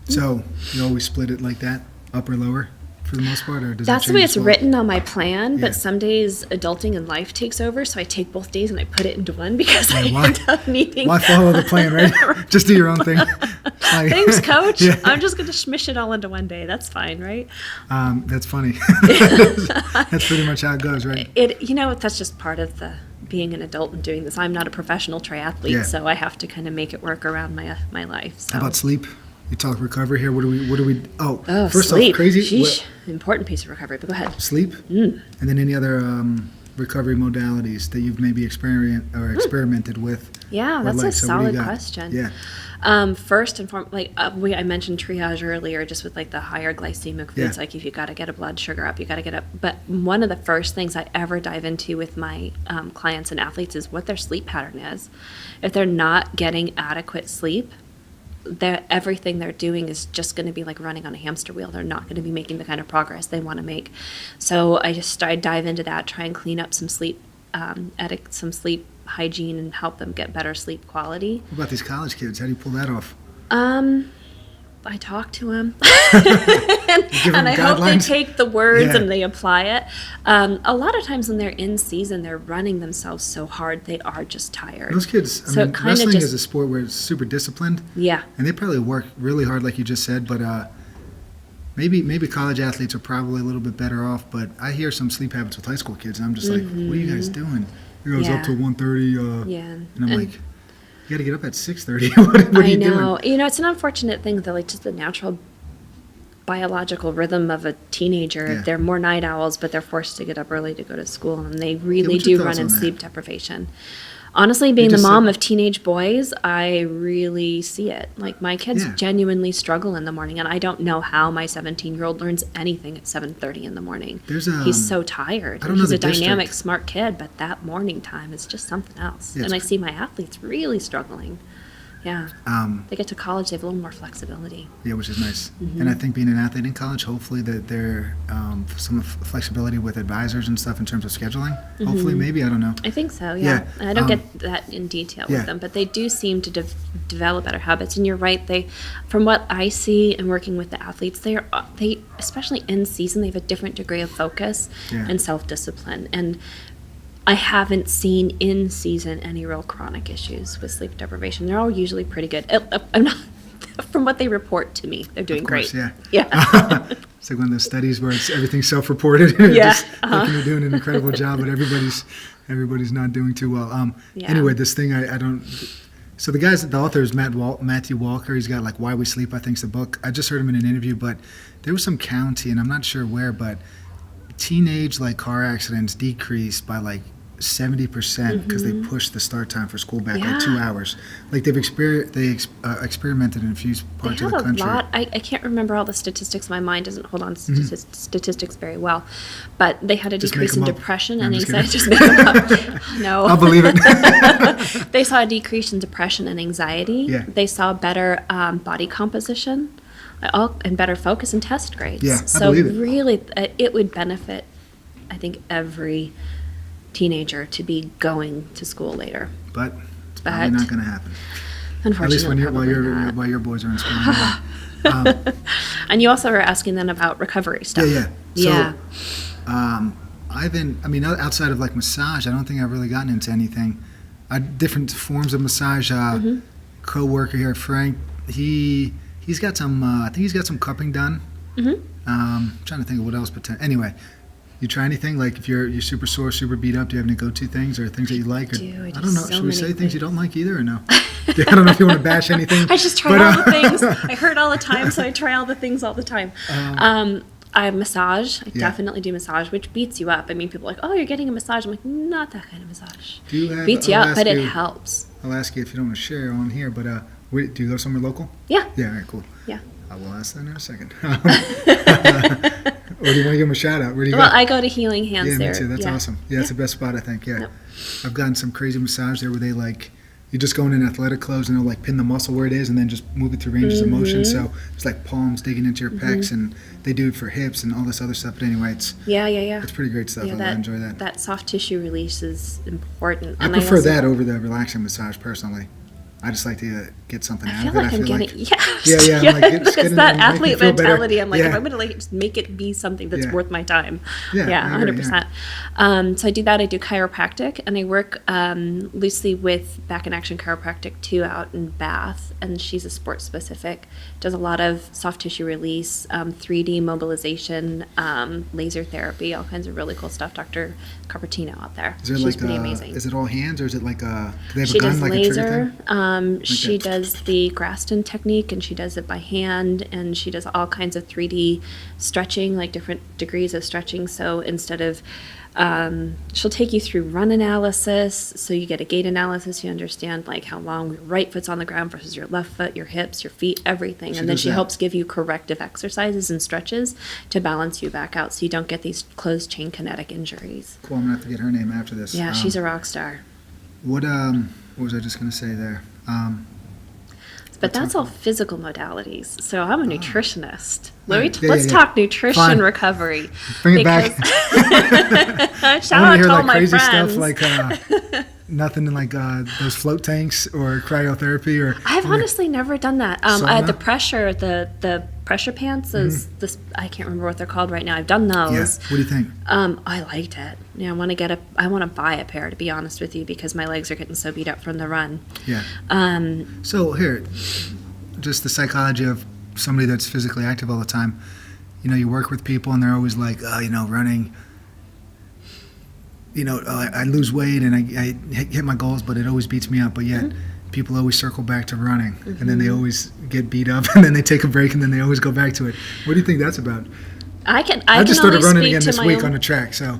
So you always split it like that, upper lower, for the most part, or does That's that the way change it's as well? written on my plan, Yeah. but some days adulting and life takes over, so I take both days and I put it into one because I why- end up needing... Why follow the plan, right? Just do your own thing. Like- Thanks, coach. Yeah. I'm just going to smish it all into one day. That's fine, right? That's funny. That's pretty much how it goes, right? That's just part of the being an adult and doing this. I'm not a professional triathlete, Yeah. so I have to kind of make it work around my life. So. How about sleep? You talk recovery here. What do we? Oh, Oh, first sleep. off, crazy. Sheesh. Important piece of recovery, but go ahead. Sleep, and then any other recovery modalities that you've maybe experimented with. Yeah, or that's like, a so what do you solid got? question. Yeah. First and foremost, I mentioned triage earlier, just with the higher glycemic foods, Yeah. if you got to get a blood sugar up, you got to get up. But one of the first things I ever dive into with my clients and athletes is what their sleep pattern is. If they're not getting adequate sleep, everything they're doing is just going to be like running on a hamster wheel. They're not going to be making the kind of progress they want to make. So I dive into that, try and clean up some sleep some sleep hygiene and help them get better sleep quality. What about these college kids? How do you pull that off? I talk to them, Give them and I hope they guidelines? take the words Yeah. and they apply it. A lot of times when they're in season, they're running themselves so hard they are just tired. Those kids. So I it mean, kinda wrestling just- is a sport where it's super disciplined, Yeah, and they probably work really hard, like you just said. But maybe college athletes are probably a little bit better off. But I hear some sleep habits with high school kids, and I'm just like, what are you guys doing? It goes up Yeah. to 1:30. yeah. And I'm like, you got to get up at 6:30. what are I you know. doing? It's an unfortunate thing that just the natural biological rhythm of a teenager. Yeah. They're more night owls, but they're forced to get up early to go to school, and they really what's your do thoughts run in on that? sleep deprivation. Honestly, being the just mom said- of teenage boys, I really see it. Like, my kids Yeah. genuinely struggle in the morning, and I don't know how my 17-year-old learns anything at 7:30 in the morning. He's so tired. I don't know He's the a dynamic, district. smart kid, but that morning time is just something else. Yeah, And I it's- see my athletes really struggling. Yeah. Um, They get to college, they have a little more flexibility. Yeah, which is nice. And I think being an athlete in college, hopefully that there some flexibility with advisors and stuff in terms of scheduling. Hopefully, maybe, I don't know. I think so, Yeah, yeah. And I don't get that in detail yeah. with them, but they do seem to develop better habits. And you're right, from what I see and working with the athletes, they especially in season, they have a different degree of focus Yeah. and self-discipline. And I haven't seen in season any real chronic issues with sleep deprivation. They're all usually pretty good. I'm not, from what they report to me, they're doing Of course, great. yeah. Yeah. It's like one of those studies where it's everything's self-reported. And Yeah, just thinking you're doing an incredible job, but everybody's not doing too well. Yeah. Anyway, this thing I don't. So the author is Matthew Walker. He's got Why We Sleep, I think's the book. I just heard him in an interview, but there was some county, and I'm not sure where, but teenage car accidents decreased by 70% because they pushed the start time for school back 2 Yeah. hours. They've experimented in a few They parts have of the a country. lot. I can't remember all the statistics. My mind doesn't hold on to statistics very well. But they had a Just decrease make in 'em up. depression No, and I'm just anxiety. Just kidding. make them up. No. I'll believe it. They saw a decrease in depression and anxiety. Yeah. They saw better body composition and better focus and test grades. Yeah, I so believe it. really, it would benefit, I think, every teenager to be going to school later. But it's probably But- not going to happen. Unfortunately, At least probably not. while your boys are in school. And you also were asking then about recovery stuff. Yeah. So, Yeah. outside of massage, I don't think I've really gotten into anything. Different forms of massage. Co-worker here, Frank, he's got some. I think he's got some cupping done. Mhm. Trying to think of what else. Anyway, You try anything? Like if you're super sore, super beat up, do you have any go-to things or things that you like? Or, I don't know. so Should we say many things you don't like either or no? I don't know if you want to bash anything. I just try all the things. I hurt all the time, so I try all the things all the time. I massage. I definitely do massage, which beats you up. I mean, people are like, oh, you're getting a massage. I'm like, not that kind of massage. Do you have, beats you up, but it helps. I'll ask you if you don't want to share on here, but do you go somewhere local? Yeah. Yeah, all right, cool. Yeah. I will ask that in a second. Or do you want to give them a shout out? Where do you go? Well, I go to Healing Hands there. Yeah, me too. That's awesome. Yeah, it's the best spot, I think. Yeah. Yep. I've gotten some crazy massage there where they you just go in athletic clothes and they'll pin the muscle where it is and then just move it through ranges of motion. So it's like palms digging into your pecs, and they do it for hips and all this other stuff. But anyway, it's pretty great stuff. I enjoy that. That soft tissue release is important. I prefer that over the relaxing massage personally. I just like to get something out of it. I feel like I'm getting yeah. I'm like, it's that athlete mentality. Better. I'm like, if I'm going to just make it be something that's worth my time. Yeah, 100%. So I do that. I do chiropractic, and I work loosely with Back in Action Chiropractic too out in Bath, and she's a sport specific. Does a lot of soft tissue release, 3D mobilization, laser therapy, all kinds of really cool stuff. Dr. Carpatino out there. She's pretty amazing. Is it all hands, or is it like do they have she a gun does like laser. a trigger thing? She does the Graston technique, and she does it by hand, and she does all kinds of 3D stretching, like different degrees of stretching. So instead of she'll take you through run analysis, so you get a gait analysis, you understand like how long your right foot's on the ground versus your left foot, your hips, your feet, everything. And then she helps give you corrective exercises and stretches to balance you back out so you don't get these closed chain kinetic injuries. Cool, I'm gonna have to get her name after this. Yeah, she's a rock star. What was I just gonna say there? But that's all physical modalities. So I'm a nutritionist. Let's talk nutrition recovery. Bring it back. Shout out to all my crazy friends. Stuff like nothing in like those float tanks or cryotherapy or. I've honestly never done that. The pressure pants is this. I can't remember what they're called right now. I've done those. Yeah. What do you think? I liked it. Yeah, I want to buy a pair, to be honest with you, because my legs are getting so beat up from the run. Yeah. So here, just the psychology of somebody that's physically active all the time. You work with people and they're always like, running. I lose weight and I hit my goals, but it always beats me up. But yet, people always circle back to running, and then they always get beat up, and then they take a break, and then they always go back to it. What do you think that's about? I just started running again this week on the track, so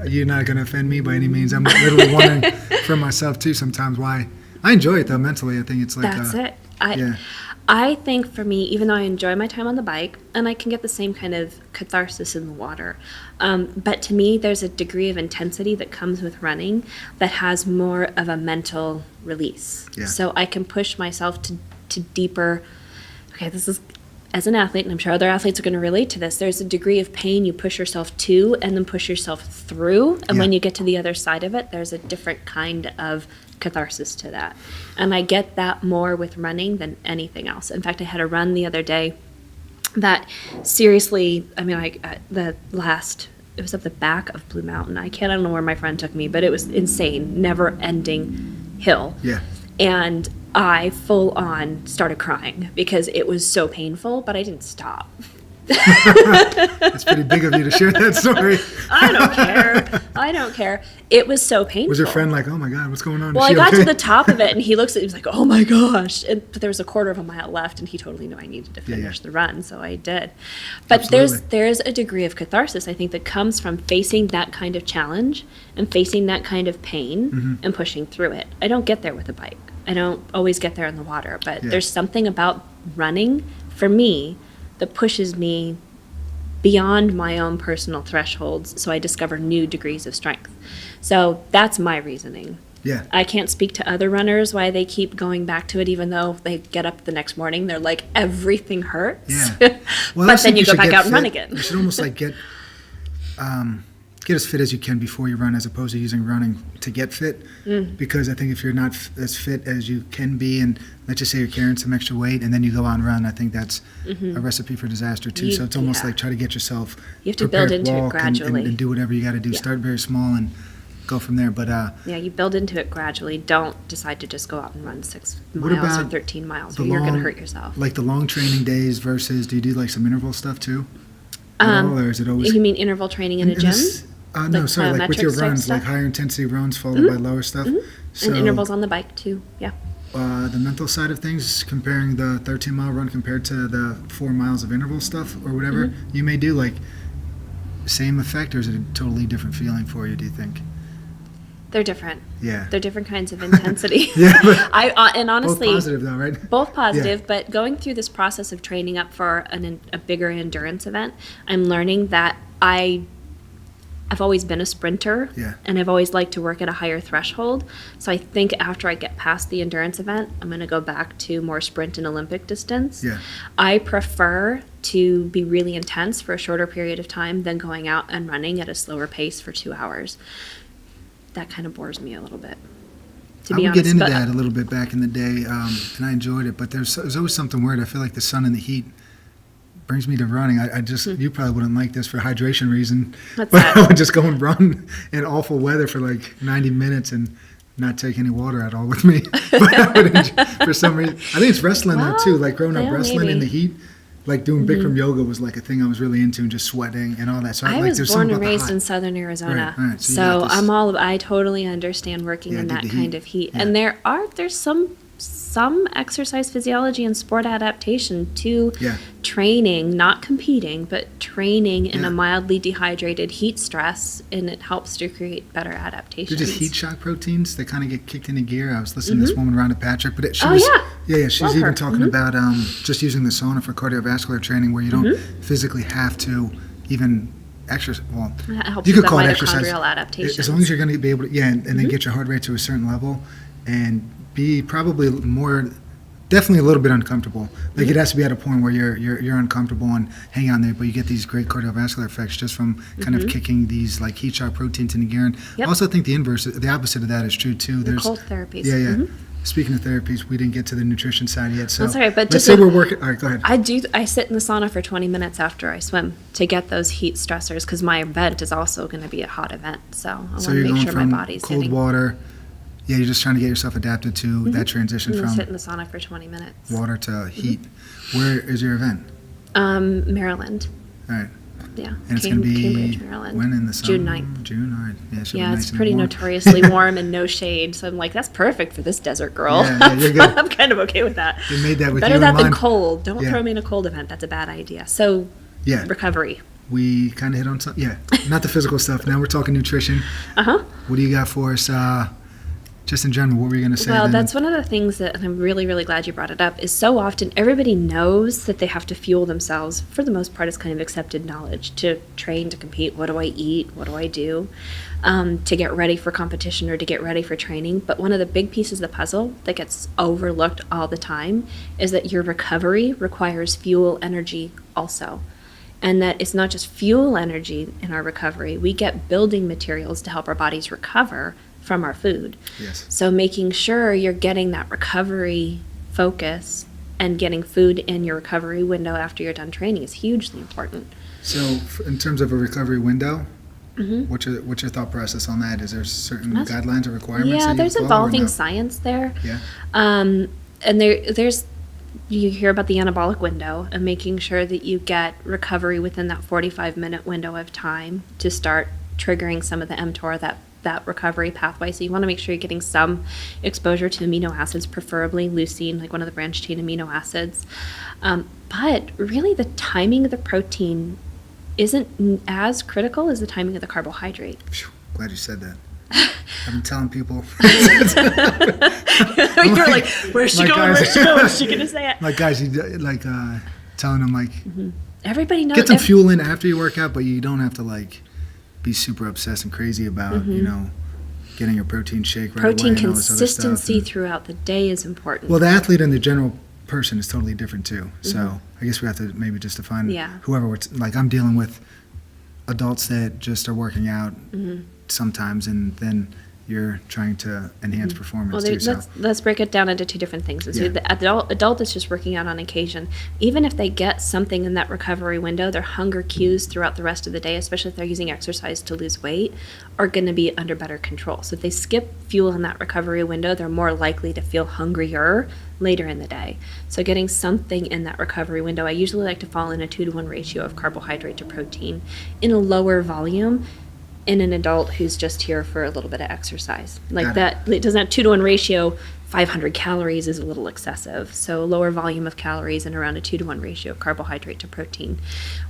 you're not going to offend me by any means. I'm literally wondering for myself too sometimes why. I enjoy it though mentally. I think it's like that's it. I think for me, even though I enjoy my time on the bike, and I can get the same kind of catharsis in the water, but to me, there's a degree of intensity that comes with running that has more of a mental release. Yeah. So I can push myself to deeper. Okay, this is, as an athlete, and I'm sure other athletes are going to relate to this, there's a degree of pain you push yourself to and then push yourself through. And when you get to the other side of it, there's a different kind of catharsis to that. And I get that more with running than anything else. In fact, I had a run the other day that seriously, it was up the back of Blue Mountain. I don't know where my friend took me, but it was insane, never ending hill. Yeah. And I full on started crying because it was so painful, but I didn't stop. It's pretty big of you to share that story. I don't care. It was so painful. Was your friend like, oh my God, what's going on? Well, I got to the top of it, and he looks at it, he was like, oh my gosh. But there was a quarter of a mile left, and he totally knew I needed to finish the run, so I did. But there's a degree of catharsis, I think, that comes from facing that kind of challenge and facing that kind of pain and pushing through it. I don't get there with a bike. I don't always get there in the water, but there's something about running, for me, that pushes me beyond my own personal thresholds, so I discover new degrees of strength. So that's my reasoning. Yeah. I can't speak to other runners why they keep going back to it, even though they get up the next morning, they're like, everything hurts. Yeah. Well, but then you go back out and run again. You should almost like get as fit as you can before you run, as opposed to using running to get fit. Because I think if you're not as fit as you can be, and let's just say you're carrying some extra weight, and then you go out and run, I think that's a recipe for disaster too. So it's almost like try to get yourself. You have to build into it gradually and do whatever you got to do. Start very small and go from there. But you build into it gradually. Don't decide to just go out and run 6 miles or 13 miles, or you're going to hurt yourself. Like the long training days versus, do you do like some interval stuff too? at all, or is it always? You mean interval training in a gym? No, sorry, like with your plyometrics type runs, like stuff? higher intensity runs followed by lower stuff. So, And intervals on the bike too. Yeah. the mental side of things, comparing the 13-mile run compared to the 4 miles of interval stuff or whatever you may do, like same effect, or is it a totally different feeling for you, do you think? They're different. Yeah. They're different kinds of intensity. Yeah, but And honestly, both positive though, right? both positive, but going through this process of training up for a bigger endurance event, I'm learning that I've always been a sprinter, and I've always liked to work at a higher threshold. So I think after I get past the endurance event, I'm going to go back to more sprint and Olympic distance. Yeah. I prefer to be really intense for a shorter period of time than going out and running at a slower pace for 2 hours. That kind of bores me a little bit, to be I would honest. get into that a little bit back in the day, and I enjoyed it, but there's always something weird. I feel like the sun and the heat brings me to running. I just, you probably wouldn't like this for hydration reason, What's but that? I would just go and run in awful weather for like 90 minutes and not take any water at all with me. But I would enjoy, for some reason, I think it's wrestling though too, like growing up yeah, wrestling in maybe. the heat, like doing Bikram yoga was like a thing I was really into, and just sweating and all that. So I like, was there's born something and about the raised hot. in southern Arizona, Right, so you got this- I totally understand working Yeah, in dig that the kind heat. of heat. Yeah. And there's some exercise physiology and sport adaptation to Yeah. training, not competing, but training in Yeah. a mildly dehydrated heat stress, and it helps to create better They're adaptations. just heat shock proteins. They kind of get kicked into gear. I was listening to this woman, Rhonda Patrick, but she Oh, was, yeah. She's Love even her. talking about just using the sauna for cardiovascular training, where you don't physically have to even exercise. Well, That helps you with could call the it exercise mitochondrial adaptations. as long as you're going to be able to, and then get your heart rate to a certain level, and be probably more. Definitely a little bit uncomfortable. Like it has to be at a point where you're uncomfortable and hang on there, but you get these great cardiovascular effects just from kind of kicking these like heat shock proteins into gear. And I also think the opposite of that is true too. The cold therapies. Yeah. Speaking of therapies, we didn't get to the nutrition side yet. So That's all right, but let's just say we're working. All right, go ahead. I sit in the sauna for 20 minutes after I swim to get those heat stressors, because my event is also going to be a hot event. So I want So to you're make going sure my from body's cold hitting. water. Yeah, you're just trying to get yourself adapted to that transition And then from sit in the sauna for 20 minutes. water to heat. Where is your event? Maryland. All right. Yeah. And it's going to be Cambridge, Maryland. when in the summer? June 9th. June, all right. Yeah, it should be Yeah, nice it's and pretty warm. notoriously warm and no shade. So I'm like, that's perfect for this desert girl. Yeah, you're good. I'm kind of okay with that. They made that with Better you in that than mind. cold. Don't Yeah. throw me in a cold event. That's a bad idea. So Yeah. recovery. We kind of hit on something. Yeah, not the physical stuff. Now we're talking nutrition. Uh-huh. What do you got for us? Just in general, what were you going to say? Well, then? that's one of the things that, and I'm really, really glad you brought it up, is so often everybody knows that they have to fuel themselves. For the most part, it's kind of accepted knowledge to train, to compete. What do I eat? What do I do? To get ready for competition or to get ready for training. But one of the big pieces of the puzzle that gets overlooked all the time is that your recovery requires fuel energy also. And that it's not just fuel energy in our recovery. We get building materials to help our bodies recover from our food. Yes. So making sure you're getting that recovery focus and getting food in your recovery window after you're done training is hugely important. So, in terms of a recovery window, what's your thought process on that? Is there certain guidelines or requirements? Yeah, that you there's follow or evolving no? science there. Yeah. And there's you hear about the anabolic window and making sure that you get recovery within that 45-minute window of time to start triggering some of the mTOR, that recovery pathway. So you want to make sure you're getting some exposure to amino acids, preferably leucine, like one of the branched chain amino acids. But really the timing of the protein isn't as critical as the timing of the carbohydrate. Phew, glad you said that. I've been telling people. You're like, where's she my going? guys- Where's she going? Is she going to say it? Like guys, telling them like Everybody knows. get some fuel in after you work out, but you don't have to like be super obsessed and crazy about getting your protein shake right Protein away and all this other stuff. consistency And- throughout the day is important. Well, the athlete and the general person is totally different too. So I guess we have to maybe just define Yeah. whoever we're like. I'm dealing with adults that just are working out sometimes, and then you're trying to enhance performance Well, too. let's break it down into two different things. So Yeah. the adult is just working out on occasion. Even if they get something in that recovery window, their hunger cues throughout the rest of the day, especially if they're using exercise to lose weight, are going to be under better control. So if they skip fuel in that recovery window, they're more likely to feel hungrier later in the day. So getting something in that recovery window, I usually like to fall in a 2-to-1 ratio of carbohydrate to protein in a lower volume in an adult who's just here for a little bit of exercise. Like that, it doesn't have 2-to-1 ratio, 500 calories is a little excessive. So lower volume of calories and around a 2-to-1 ratio of carbohydrate to protein.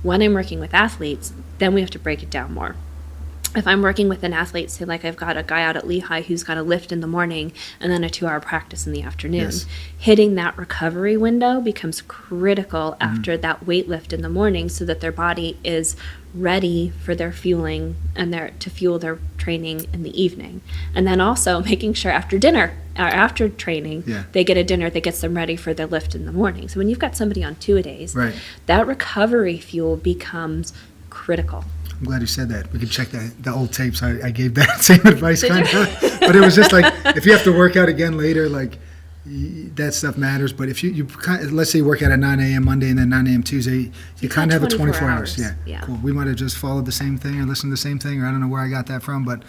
When I'm working with athletes, then we have to break it down more. If I'm working with an athlete, say like I've got a guy out at Lehigh who's got a lift in the morning and then a 2-hour practice in the afternoon, Yes. hitting that recovery window becomes critical after that weight lift in the morning so that their body is ready for their fueling and to fuel their training in the evening. And then also making sure after dinner or after training, they get a dinner that gets them ready for their lift in the morning. So when you've got somebody on 2-a-days, that recovery fuel becomes critical. I'm glad you said that. We could check the old tapes. I gave that same advice kind of, but it was just like if you have to work out again later, like that stuff matters. But if you let's say you work out at 9 a.m. Monday and then 9 a.m. Tuesday, you kind of have a 24 hours. Yeah. Cool. We might have just followed the same thing or listened to the same thing, or I don't know where I got that from, but.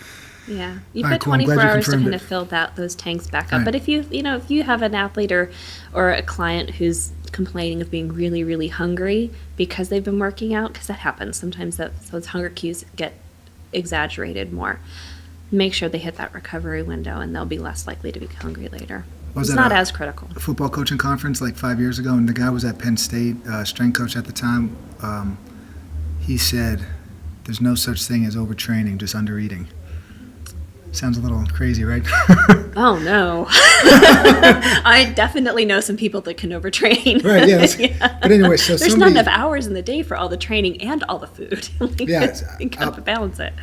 Yeah, you've All got right, cool. I'm 24 glad you hours to confirmed kind it. of fill those tanks back up. Right. But if you have an athlete or a client who's complaining of being really, really hungry because they've been working out, because that happens sometimes, those hunger cues get exaggerated more. Make sure they hit that recovery window, and they'll be less likely to be hungry later. Was It's that not a- as critical. Football coaching conference like 5 years ago, and the guy was at Penn State, strength coach at the time. He said, "There's no such thing as overtraining, just undereating." Sounds a little crazy, right? Oh no, I definitely know some people that can overtrain. Right. Yeah. But anyway, so there's somebody, not enough hours in the day for all the training and all the food. Yeah, You got to balance it.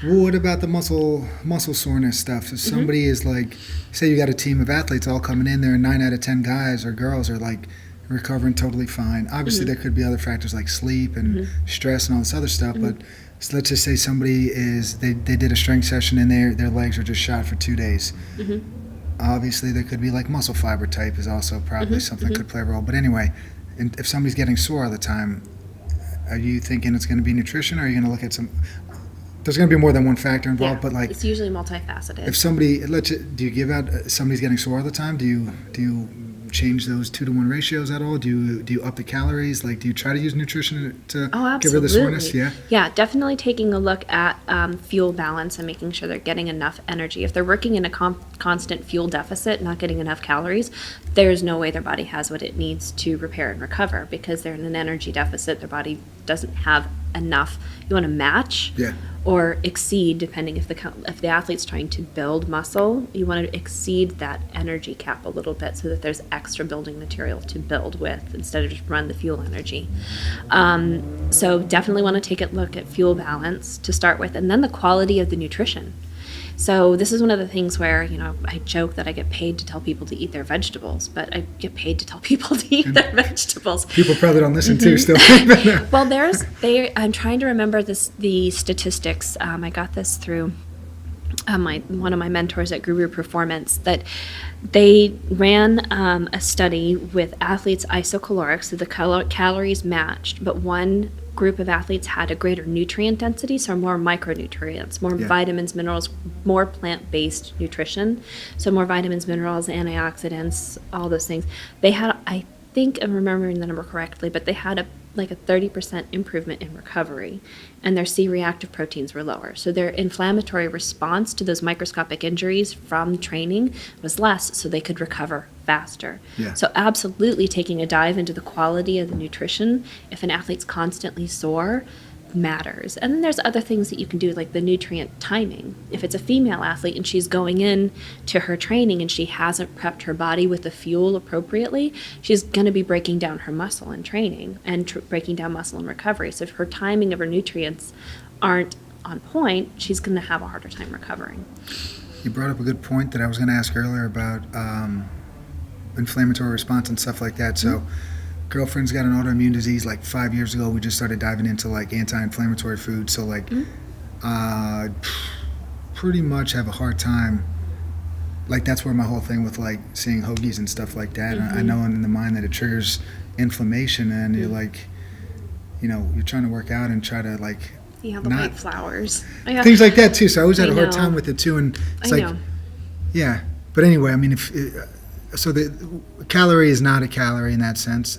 Well, what about the muscle soreness stuff? If somebody is like, say you got a team of athletes all coming in there, and 9 out of 10 guys or girls are like recovering totally fine. Obviously, there could be other factors like sleep and stress and all this other stuff. But so let's just say somebody they did a strength session and their legs are just shot for 2 days. Obviously, there could be like muscle fiber type is also probably something that could play a role. But anyway, and if somebody's getting sore all the time, are you thinking it's going to be nutrition, or are you going to look at some? There's going to be more than one factor involved, but like it's usually multifaceted. if somebody, do you give out somebody's getting sore all the time? Do you change those 2-to-1 ratios at all? Do you up the calories? Like, do you try to use nutrition to get rid of the soreness? Yeah, definitely taking a look at fuel balance and making sure they're getting enough energy. If they're working in a constant fuel deficit, not getting enough calories, there's no way their body has what it needs to repair and recover because they're in an energy deficit. Their body doesn't have enough. You want to match or exceed, depending if the athlete's trying to build muscle, you want to exceed that energy cap a little bit so that there's extra building material to build with instead of just run the fuel energy. So definitely want to take a look at fuel balance to start with, and then the quality of the nutrition. So this is one of the things where, I joke that I get paid to tell people to eat their vegetables, but I get paid to tell people to eat their vegetables. People probably don't listen too still. Well, I'm trying to remember the statistics. I got this through one of my mentors at Guru Performance, that they ran a study with athletes' isocaloric, so the calories matched, but one group of athletes had a greater nutrient density, so more micronutrients, more vitamins, minerals, more plant-based nutrition, so more vitamins, minerals, antioxidants, all those things. They had, I think I'm remembering the number correctly, but they had a 30% improvement in recovery, and their C-reactive proteins were lower. So their inflammatory response to those microscopic injuries from training was less, so they could recover faster. So absolutely taking a dive into the quality of the nutrition. If an athlete's constantly sore, matters. And then there's other things that you can do, like the nutrient timing. If it's a female athlete and she's going in to her training and she hasn't prepped her body with the fuel appropriately, she's going to be breaking down her muscle in training and breaking down muscle in recovery. So if her timing of her nutrients aren't on point, she's going to have a harder time recovering. You brought up a good point that I was going to ask earlier about inflammatory response and stuff like that. So girlfriend's got an autoimmune disease. Like 5 years ago, we just started diving into like anti-inflammatory food. So like pretty much have a hard time. Like, that's where my whole thing with, like, seeing hoagies and stuff like that, I know in the mind that it triggers inflammation, and you're like, you know, you're trying to work out and try to, like, Yeah, the white flowers. things like that too. So I always had a hard know. time with it too, and it's I like, know. yeah. But anyway, I mean, so the calorie is not a calorie in that sense.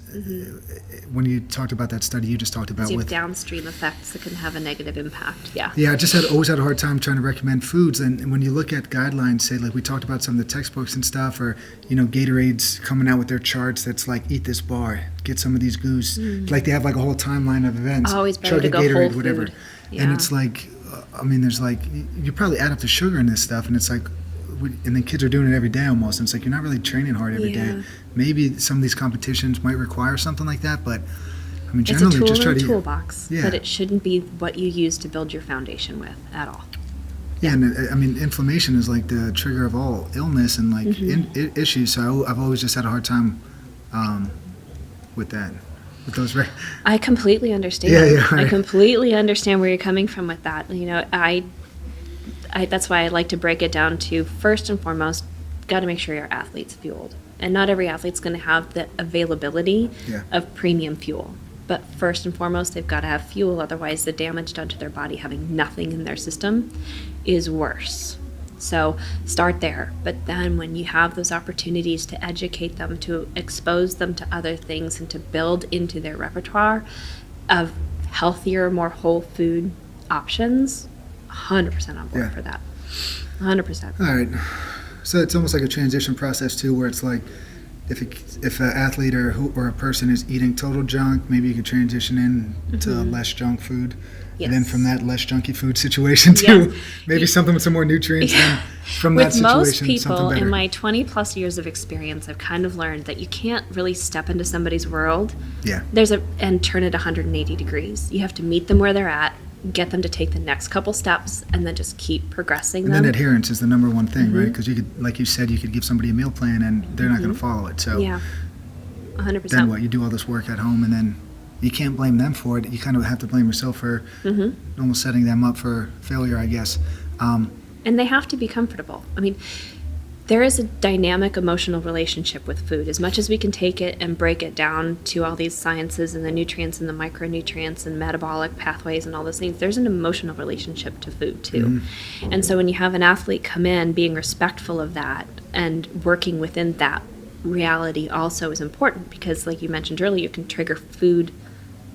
When you talked about that study you just talked about You have with downstream effects that can have a negative impact. Yeah. Yeah, I just always had a hard time trying to recommend foods. And when you look at guidelines, say, like we talked about some of the textbooks and stuff, or, you know, Gatorade's coming out with their charts that's like, eat this bar, get some of these goos. Like, they have like a whole timeline of events. Always better chug to a go Gatorade, whole whatever. food. Yeah. And it's like, I mean, there's like, you probably add up the sugar in this stuff, and it's like, and then kids are doing it every day almost. And it's like, you're not really training hard every day. Yeah. Maybe some of these competitions might require something like that, but I mean, It's a generally, tool just try in a to toolbox, Yeah. but it shouldn't be what you use to build your foundation with at all. Yeah, and I mean, inflammation is like the trigger of all illness and like issues. So I've always just had a hard time with that, with those. I completely understand. Yeah, I right. completely understand where you're coming from with that. You know, I that's why I like to break it down to, first and foremost, got to make sure your athlete's fueled. And not every athlete's going to have the availability Yeah. of premium fuel. But first and foremost, they've got to have fuel. Otherwise, the damage done to their body having nothing in their system is worse. So start there. But then when you have those opportunities to educate them, to expose them to other things, and to build into their repertoire of healthier, more whole food options, 100% on board Yeah. for that. 100%. All right. So it's almost like a transition process too, where it's like, if an athlete or a person is eating total junk, maybe you could transition in to less junk food. Yes. And then from that less junky food situation too, Yes. maybe something with some more nutrients. Then from that With situation, most something people, better. in my 20 plus years of experience, I've kind of learned that you can't really step into somebody's world Yeah. and turn it 180 degrees. You have to meet them where they're at, get them to take the next couple steps, and then just keep progressing And them. then adherence is the number one thing, right? Because you could, like you said, you could give somebody a meal plan and they're not going to follow it. So Yeah, 100%. then what? You do all this work at home, and then you can't blame them for it. You kind of have to blame yourself for almost setting them up for failure, I guess. And they have to be comfortable. I mean, there is a dynamic emotional relationship with food. As much as we can take it and break it down to all these sciences and the nutrients and the micronutrients and metabolic pathways and all those things, there's an emotional relationship to food too. And so when you have an athlete come in, being respectful of that and working within that reality also is important, because like you mentioned earlier, you can trigger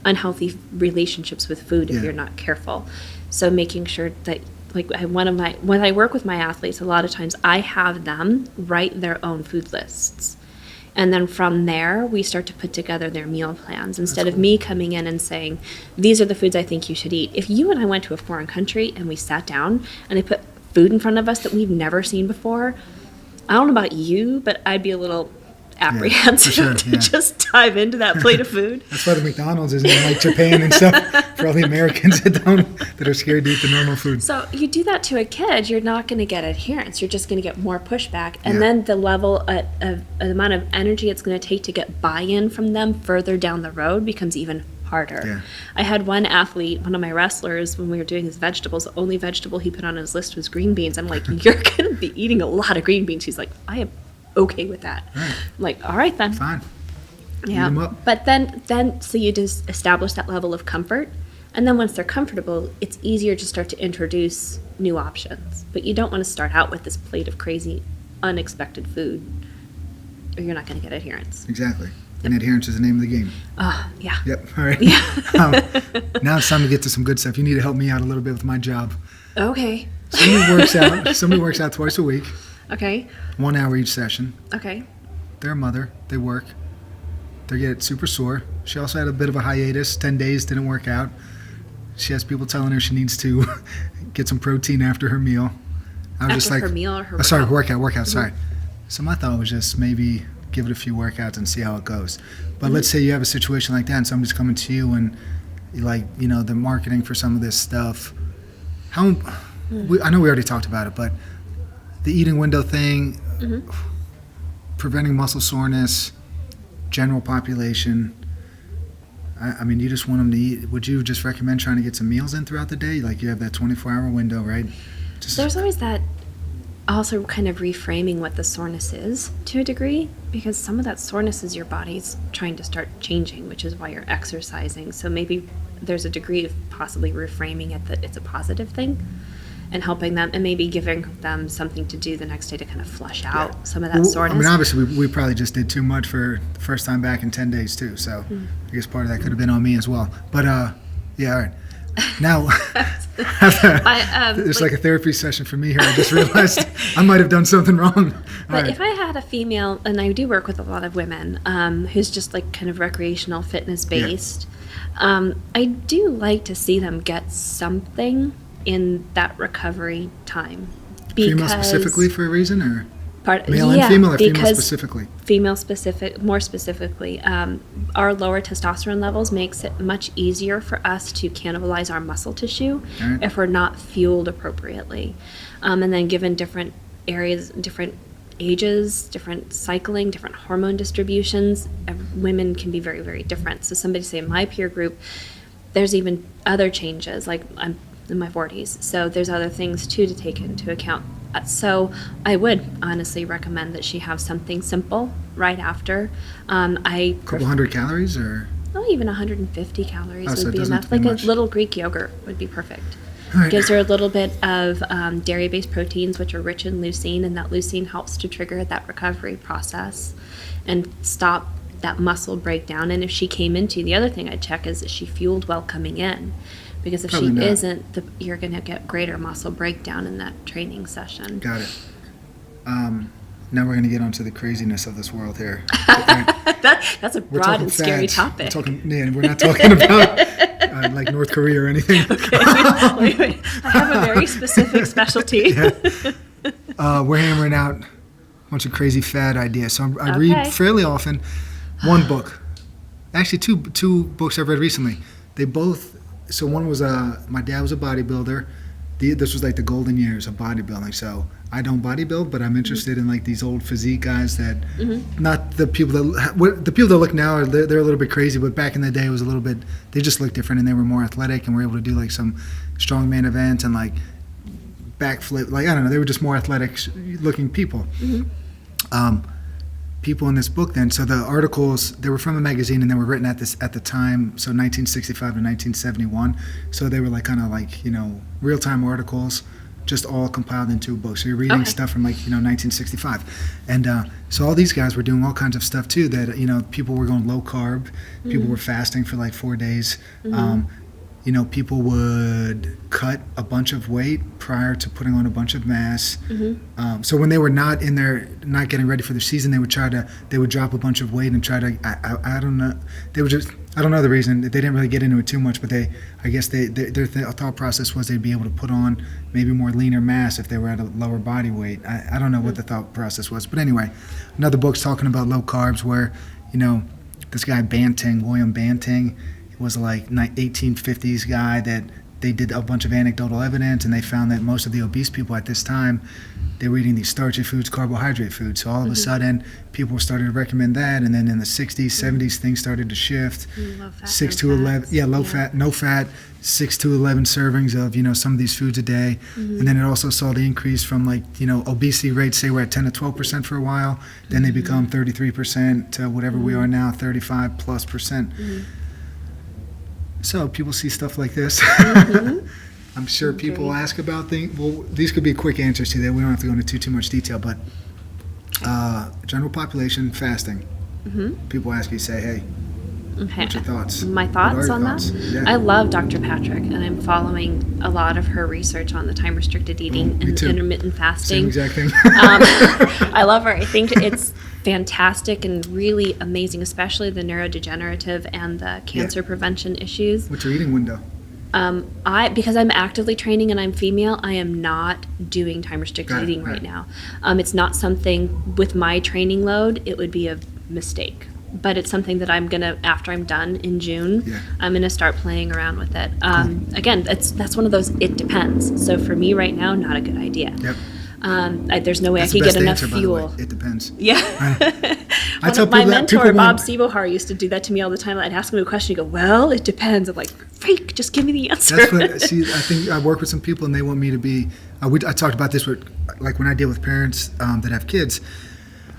unhealthy relationships with food if Yeah. you're not careful. So making sure that, like, when I work with my athletes, a lot of times I have them write their own food lists. And then from there, we start to put together their meal plans instead of me coming in and saying, these are the foods I think you should eat. If you and I went to a foreign country and we sat down and they put food in front of us that we've never seen before, I don't know about you, but I'd be a little apprehensive sure, to yeah. just dive into that plate of food. That's why the McDonald's is in like Japan and stuff for all the Americans that are scared to eat the normal food. So you do that to a kid, you're not going to get adherence. You're just going to get more pushback. And Yeah. then the level of amount of energy it's going to take to get buy-in from them further down the road becomes even harder. Yeah. I had one athlete, one of my wrestlers, when we were doing his vegetables, the only vegetable he put on his list was green beans. I'm like, you're going to be eating a lot of green beans. He's like, I am okay with that. Right. I'm like, all right then. Fine. Yeah. 'em up. But then so you just establish that level of comfort. And then once they're comfortable, it's easier to start to introduce new options. But you don't want to start out with this plate of crazy, unexpected food, or you're not going to get adherence. Exactly. And adherence is the name of the game. Yeah. Yep. All right. Now it's time to get to some good stuff. You need to help me out a little bit with my job. Okay. Somebody works out twice a week, Okay. 1 hour each session. Okay. They're a mother. They work. They get super sore. She also had a bit of a hiatus. 10 days didn't work out. She has people telling her she needs to get some protein after her meal. I was just After like, her meal or her sorry, workout? workout. Sorry. So my thought was just maybe give it a few workouts and see how it goes. But let's say you have a situation like that and somebody's coming to you and they're marketing for some of this stuff. I know we already talked about it, but the eating window thing, preventing muscle soreness, general population. I mean, you just want them to eat. Would you just recommend trying to get some meals in throughout the day? Like you have that 24-hour window, right? There's always that also kind of reframing what the soreness is to a degree, because some of that soreness is your body's trying to start changing, which is why you're exercising. So maybe there's a degree of possibly reframing it that it's a positive thing and helping them, and maybe giving them something to do the next day to kind of flush out some of that soreness. I mean, obviously, we probably just did too much for the first time back in 10 days, too. So I guess part of that could have been on me as well. But, yeah, all right. Now, there's like a therapy session for me here. I just realized I might have done something wrong. But if I had a female, and I do work with a lot of women who's just like kind of recreational fitness based, I do like to see them get something in that recovery time. Female specifically for a reason, or male and female, or female specifically? Female specific, more specifically. Our lower testosterone levels makes it much easier for us to cannibalize our muscle tissue if we're not fueled appropriately. And then given different areas, different ages, different cycling, different hormone distributions, women can be very, very different. So somebody say in my peer group, there's even other changes, like I'm in my 40s. So there's other things too to take into account. So I would honestly recommend that she have something simple right after. A couple hundred calories, or? Oh, even 150 calories would be enough. Like a little Greek yogurt would be perfect. Right. Gives her a little bit of dairy-based proteins, which are rich in leucine, and that leucine helps to trigger that recovery process and stop that muscle breakdown. And if she came into, the other thing I'd check is she fueled well coming in. Because if Probably she not. isn't, you're going to get greater muscle breakdown in that training session. Got it. Now we're going to get onto the craziness of this world here. That's a broad and scary topic. We're not talking about like North Korea or anything. Okay. Wait. I have a very specific specialty. We're hammering out a bunch of crazy fad ideas. So I read fairly often. One book. Actually, two books I've read recently. They both... So one was my dad was a bodybuilder. This was like the golden years of bodybuilding. So I don't bodybuild, but I'm interested in like these old physique guys that, not the people that look now they're a little bit crazy, but back in the day it was a little bit. They just looked different and they were more athletic and were able to do like some strongman events and like backflip. Like I don't know, they were just more athletic looking people. People in this book then, so the articles, they were from a magazine and they were written at the time, so 1965 to 1971, so they were like kind of like, real-time articles just all compiled into a book. So you're reading stuff from like 1965, and so all these guys were doing all kinds of stuff too that people were going low carb, people were fasting for like 4 days, people would cut a bunch of weight prior to putting on a bunch of mass. So when they were not getting ready for their season, they would drop a bunch of weight and try to, I don't know, I don't know the reason. They didn't really get into it too much, but their thought process was they'd be able to put on maybe more leaner mass if they were at a lower body weight. I don't know what the thought process was. But anyway, another book's talking about low carbs where, this guy William Banting, was like 1850s guy that they did a bunch of anecdotal evidence, and they found that most of the obese people at this time, they were eating these starchy foods, carbohydrate foods. So all of a sudden, people were starting to recommend that, and then in the 60s, 70s, things started to shift. Low fat, 6 to 11, fat, no fat, 6 to 11 servings of some of these foods a day, and then it also saw the increase from like obesity rates. Say we're at 10 to 12% for a while, then they become 33% to whatever we are now, 35+%. So people see stuff like this. I'm sure people ask about things. Well, these could be quick answers to that. We don't have to go into too much detail, but general population fasting. People ask you, say, hey, what's your thoughts? My thoughts on thoughts? that? Yeah. I love Dr. Patrick, and I'm following a lot of her research on the time-restricted eating and intermittent fasting. Same exact thing. I love her. I think it's fantastic and really amazing, especially the neurodegenerative and the cancer prevention issues. What's your eating window? Because I'm actively training and I'm female, I am not doing time-restricted eating right now. It's not something with my training load, it would be a mistake. But it's something that I'm gonna, after I'm done in June, I'm gonna start playing around with it. Again, that's one of those it depends. So for me right now, not a good idea. Yep. There's no way That's I could the get best enough answer, fuel. by the way. It depends. Yeah. I tell My people that mentor, people Bob want, Siebohar, used to do that to me all the time. I'd ask him a question. He'd go, well, it depends. I'm like, freak, just give me the answer. that's what, see, I think I work with some people and they want me to be, I talked about this with, like when I deal with parents that have kids,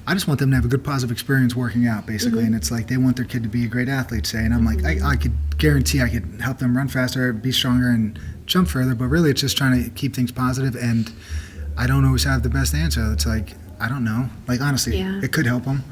I just want them to have a good positive experience working out, basically. And it's like they want their kid to be a great athlete, say. And I'm like, I could guarantee I could help them run faster, be stronger, and jump further. But really, it's just trying to keep things positive. And I don't always have the best answer. It's like, I don't know. Like, honestly, it could help them.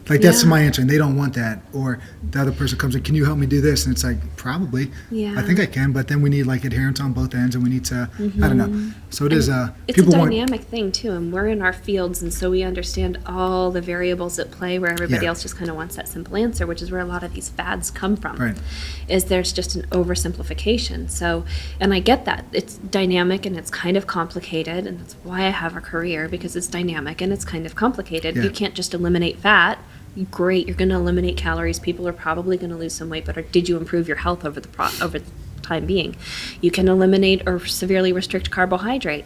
Like, that's my answer, and they don't want that. Or the other person comes in, can you help me do this? And it's like, probably. Yeah. I think I can, but then we need, like, adherence on both ends, and we need to, I don't know. So it is, It's people a want, dynamic thing, too, and we're in our fields, and so we understand all the variables at play where everybody else just kind of wants that simple answer, which is where a lot of these fads come from. Right. Is there's just an oversimplification. So, and I get that. It's dynamic and it's kind of complicated, and that's why I have a career, because it's dynamic and it's kind of complicated. Yeah. You can't just eliminate fat. Great, you're going to eliminate calories. People are probably going to lose some weight, but did you improve your health over the time being? You can eliminate or severely restrict carbohydrate.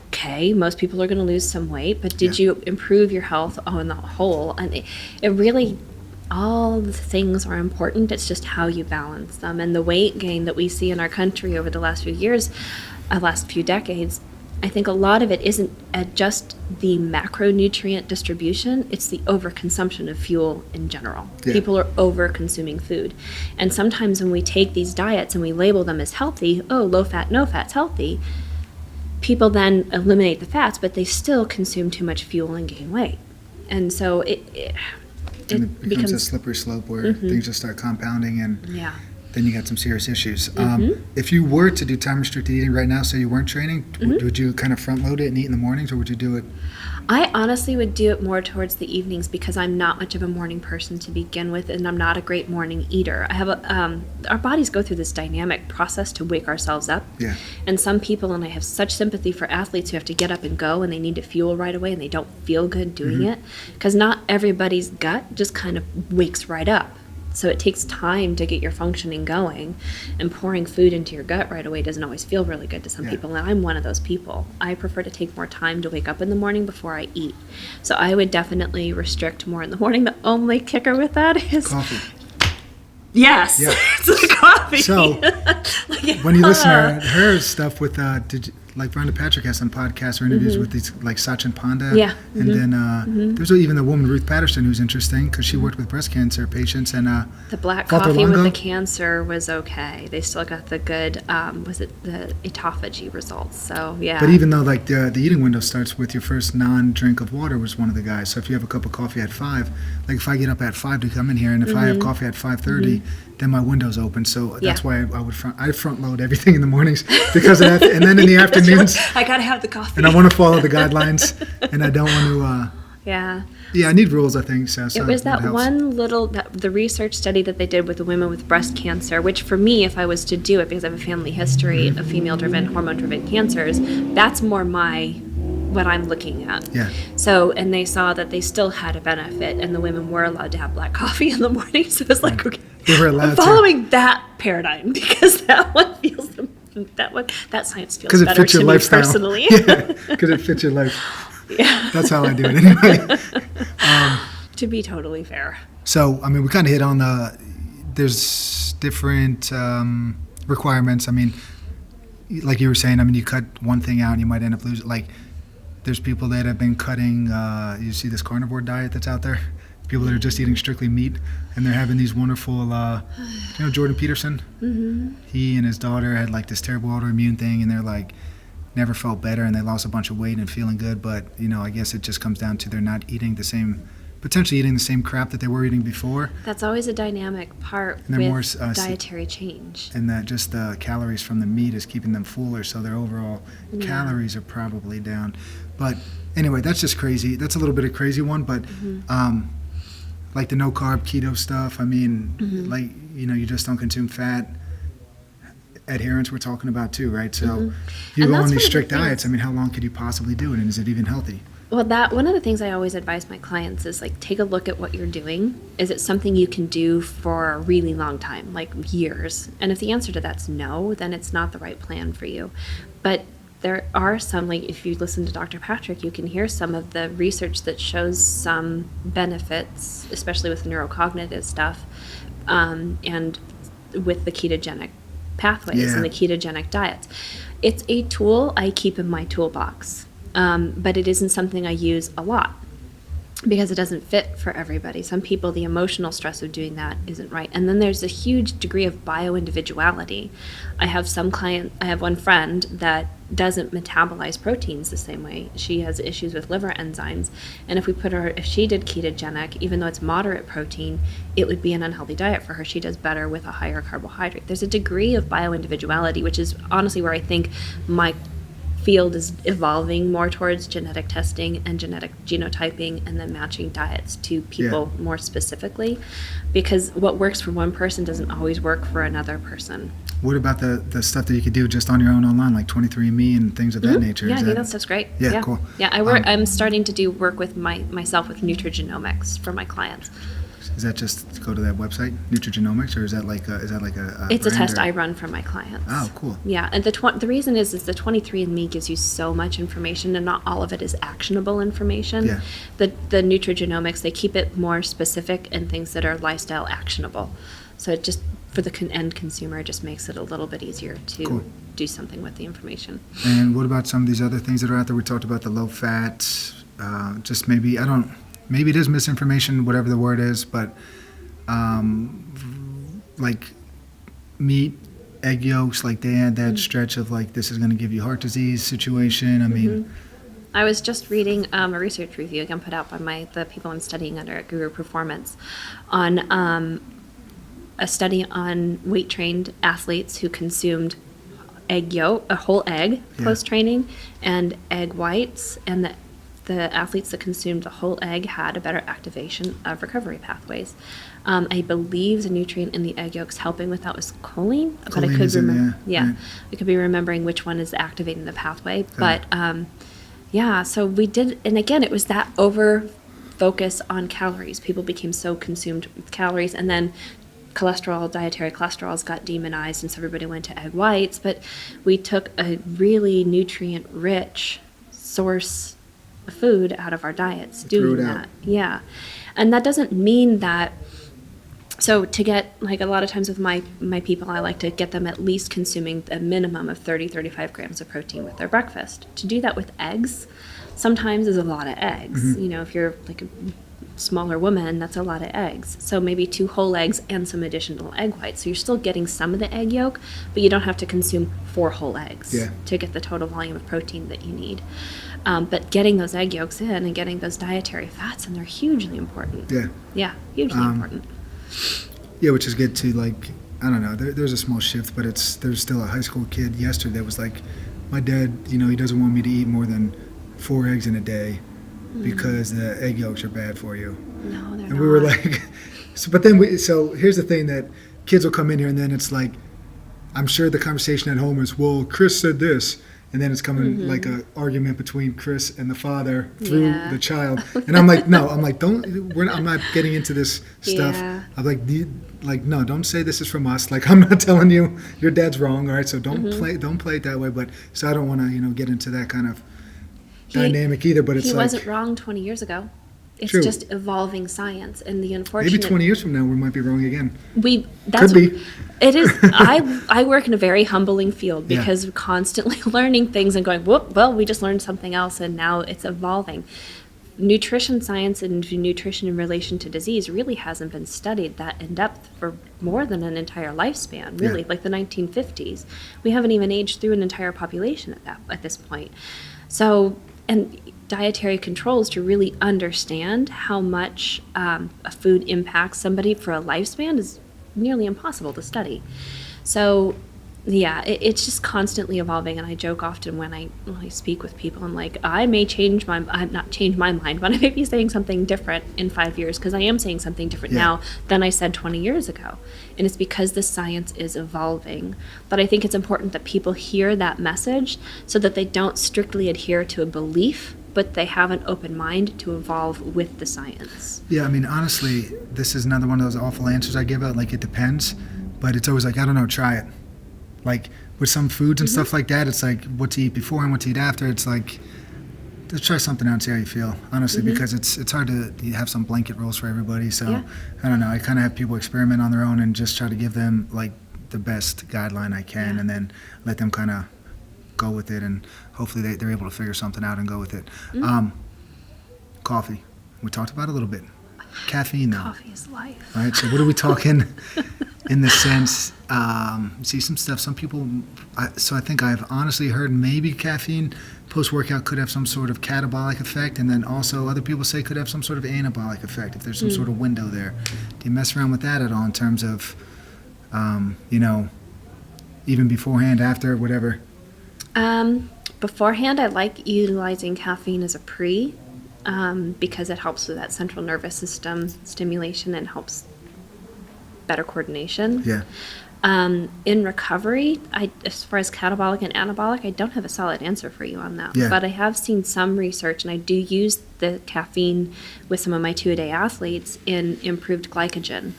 Okay, most people are going to lose some weight, but did you improve your health on the whole? And it really, all the things are important. It's just how you balance them. And the weight gain that we see in our country over the last few years, last few decades, I think a lot of it isn't just the macronutrient distribution, it's the overconsumption of fuel in general. Yeah. People are over-consuming food. And sometimes when we take these diets and we label them as healthy, oh, low fat, no fat's healthy, people then eliminate the fats, but they still consume too much fuel and gain weight. And so it becomes a slippery slope where things just start compounding, and then you got some serious issues. If you were to do time restricted eating right now, say you weren't training, would you kind of front load it and eat in the mornings, or would you do it? I honestly would do it more towards the evenings because I'm not much of a morning person to begin with, and I'm not a great morning eater. I have our bodies go through this dynamic process to wake ourselves up. Yeah. And some people, and I have such sympathy for athletes who have to get up and go, and they need to fuel right away, and they don't feel good doing it, because not everybody's gut just kind of wakes right up. So it takes time to get your functioning going, and pouring food into your gut right away doesn't always feel really good to some people, and I'm one of those people. I prefer to take more time to wake up in the morning before I eat. So I would definitely restrict more in the morning. The only kicker with that is Coffee. Yes, Yeah. it's the coffee. So when you listen to her stuff with, like Brenda Patrick has some podcasts or interviews with these, like Sachin Panda. Yeah. And then there's even the woman, Ruth Patterson, who's interesting because she worked with breast cancer patients. And the black Walter coffee Longo. with the cancer was okay. They still got the good, was it the autophagy results? So, yeah. But even though like the eating window starts with your first non-drink of water, was one of the guys. So if you have a cup of coffee at 5, like if I get up at 5 to come in here, and if I have coffee at 5:30, then my window's open. So that's why I front load everything in the mornings because of that. And then in the afternoons, I gotta have the coffee. and I want to follow the guidelines, and I don't want to. Yeah. Yeah, I need rules, I think. So It was that helps. one little, the research study that they did with the women with breast cancer, which for me, if I was to do it, because I have a family history of female-driven, hormone-driven cancers, that's more what I'm looking at. Yeah. So, and they saw that they still had a benefit, and the women were allowed to have black coffee in the morning. So it was like, okay, They were allowed I'm following that paradigm because that one feels, that science feels because it better fits your to me lifestyle. personally. Yeah, because it fits your life. Yeah. That's how I do it anyway. To be totally fair. So, I mean, we kind of hit on there's different requirements. I mean, like you were saying, I mean, you cut one thing out and you might end up losing. Like, there's people that have been cutting, you see this carnivore diet that's out there? People that are just eating strictly meat, and they're having these wonderful, Jordan Peterson? Mm-hmm. He and his daughter had like this terrible autoimmune thing, and they're like, never felt better, and they lost a bunch of weight and feeling good, but, I guess it just comes down to they're not potentially eating the same crap that they were eating before. That's always a dynamic part And they're with more, dietary change. And that just the calories from the meat is keeping them fuller, so their overall calories are probably down. But anyway, that's just crazy. That's a little bit of a crazy one, but like the no-carb keto stuff, I mean, like, you just don't consume fat. Adherence we're talking about too, right? So if you And go on that's these one of the strict things. diets, I mean, how long could you possibly do it, and is it even healthy? Well, one of the things I always advise my clients is like, take a look at what you're doing. Is it something you can do for a really long time, like years? And if the answer to that's no, then it's not the right plan for you. But there are some, like if you listen to Dr. Patrick, you can hear some of the research that shows some benefits, especially with neurocognitive stuff, and with the ketogenic pathways and the ketogenic diets. It's a tool I keep in my toolbox, but it isn't something I use a lot because it doesn't fit for everybody. Some people, the emotional stress of doing that isn't right. And then there's a huge degree of bio-individuality. I have one friend that doesn't metabolize proteins the same way. She has issues with liver enzymes. And if she did ketogenic, even though it's moderate protein, it would be an unhealthy diet for her. She does better with a higher carbohydrate. There's a degree of bio-individuality, which is honestly where I think my field is evolving more towards genetic testing and genetic genotyping and then matching diets to people more specifically, because what works for one person doesn't always work for another person. What about the stuff that you could do just on your own online, like 23andMe and things of that nature? Yeah, I think that stuff's great. Yeah, cool. Yeah, I'm starting to do work with myself with nutrigenomics for my clients. Is that just go to that website, Nutrigenomics, or is that like a It's a test I run for my clients. Oh, cool. Yeah, and the reason is the 23andMe gives you so much information, and not all of it is actionable information. Yeah. The nutrigenomics, they keep it more specific and things that are lifestyle actionable. So it just, for the end consumer, just makes it a little bit easier to do something with the information. And what about some of these other things that are out there? We talked about the low fat, just maybe it is misinformation, whatever the word is, but like meat, egg yolks, like they had that stretch of like, this is going to give you heart disease situation. I mean, I was just reading a research review again put out by the people I'm studying under at Guru Performance on a study on weight-trained athletes who consumed egg yolk, a whole egg post-training, and egg whites, and the athletes that consumed the whole egg had a better activation of recovery pathways. I believe the nutrient in the egg yolks helping with that was choline, but I could remember. I could be remembering which one is activating the pathway. But so we did, and again, it was that over focus on calories. People became so consumed with calories, and then dietary cholesterols got demonized, and so everybody went to egg whites. But we took a really nutrient-rich source food out of our diets doing that. Yeah. And that doesn't mean that, so to get, like a lot of times with my people, I like to get them at least consuming a minimum of 35 grams of protein with their breakfast. To do that with eggs sometimes is a lot of eggs. You know, if you're like a smaller woman, that's a lot of eggs. So maybe 2 whole eggs and some additional egg whites. So you're still getting some of the egg yolk, but you don't have to consume 4 whole eggs to get the total volume of protein that you need. But getting those egg yolks in and getting those dietary fats in, they're hugely important. Yeah, hugely important. Yeah, which is good to, like, I don't know, there's a small shift, but there's still a high school kid yesterday that was like, my dad, you know, he doesn't want me to eat more than 4 eggs in a day because the egg yolks are bad for you. No, they're not. And we were like, but then so here's the thing, that kids will come in here and then it's like, I'm sure the conversation at home is, well, Chris said this. And then it's coming like an argument between Chris and the father through the child. And I'm like, no, I'm not getting into this stuff. I'm like, no, don't say this is from us. Like, I'm not telling you your dad's wrong. All right. So don't play it that way. But so I don't want to, get into that kind of dynamic either. But it's he wasn't wrong 20 years ago. It's just evolving science, and the unfortunate. Maybe 20 years from now we might be wrong again. Could be. It is. I work in a very humbling field because we're constantly learning things and going, whoop, well, we just learned something else, and now it's evolving. Nutrition science and nutrition in relation to disease really hasn't been studied that in depth for more than an entire lifespan. Really, like the 1950s, we haven't even aged through an entire population at this point. So, and dietary controls to really understand how much a food impacts somebody for a lifespan is nearly impossible to study. So it's just constantly evolving, and I joke often when I speak with people, I'm like, I've not changed my mind, but I may be saying something different in 5 years, because I am saying something different now than I said 20 years ago. And it's because the science is evolving. But I think it's important that people hear that message so that they don't strictly adhere to a belief, but they have an open mind to evolve with the science. Yeah, I mean, honestly, this is another one of those awful answers I give out, like, it depends, but it's always like, I don't know, try it. Like, with some foods and stuff like that, it's like what to eat before and what to eat after. It's like, just try something out and see how you feel, honestly, because it's hard to have some blanket rules for everybody. So I don't know. I kind of have people experiment on their own and just try to give them like the best guideline I can, and then let them kind of go with it, and hopefully they're able to figure something out and go with it. Coffee. We talked about it a little bit. Caffeine, though. Coffee is life. Right. So what are we talking in the sense? See some stuff. Some people. So I think I've honestly heard maybe caffeine post-workout could have some sort of catabolic effect, and then also other people say could have some sort of anabolic effect if there's some sort of window there. Do you mess around with that at all in terms of, even beforehand, after, whatever? Beforehand, I like utilizing caffeine as a pre, because it helps with that central nervous system stimulation and helps better coordination. Yeah. In recovery, as far as catabolic and anabolic, I don't have a solid answer for you on that. Yeah. But I have seen some research, and I do use the caffeine with some of my 2-a-day athletes in improved glycogen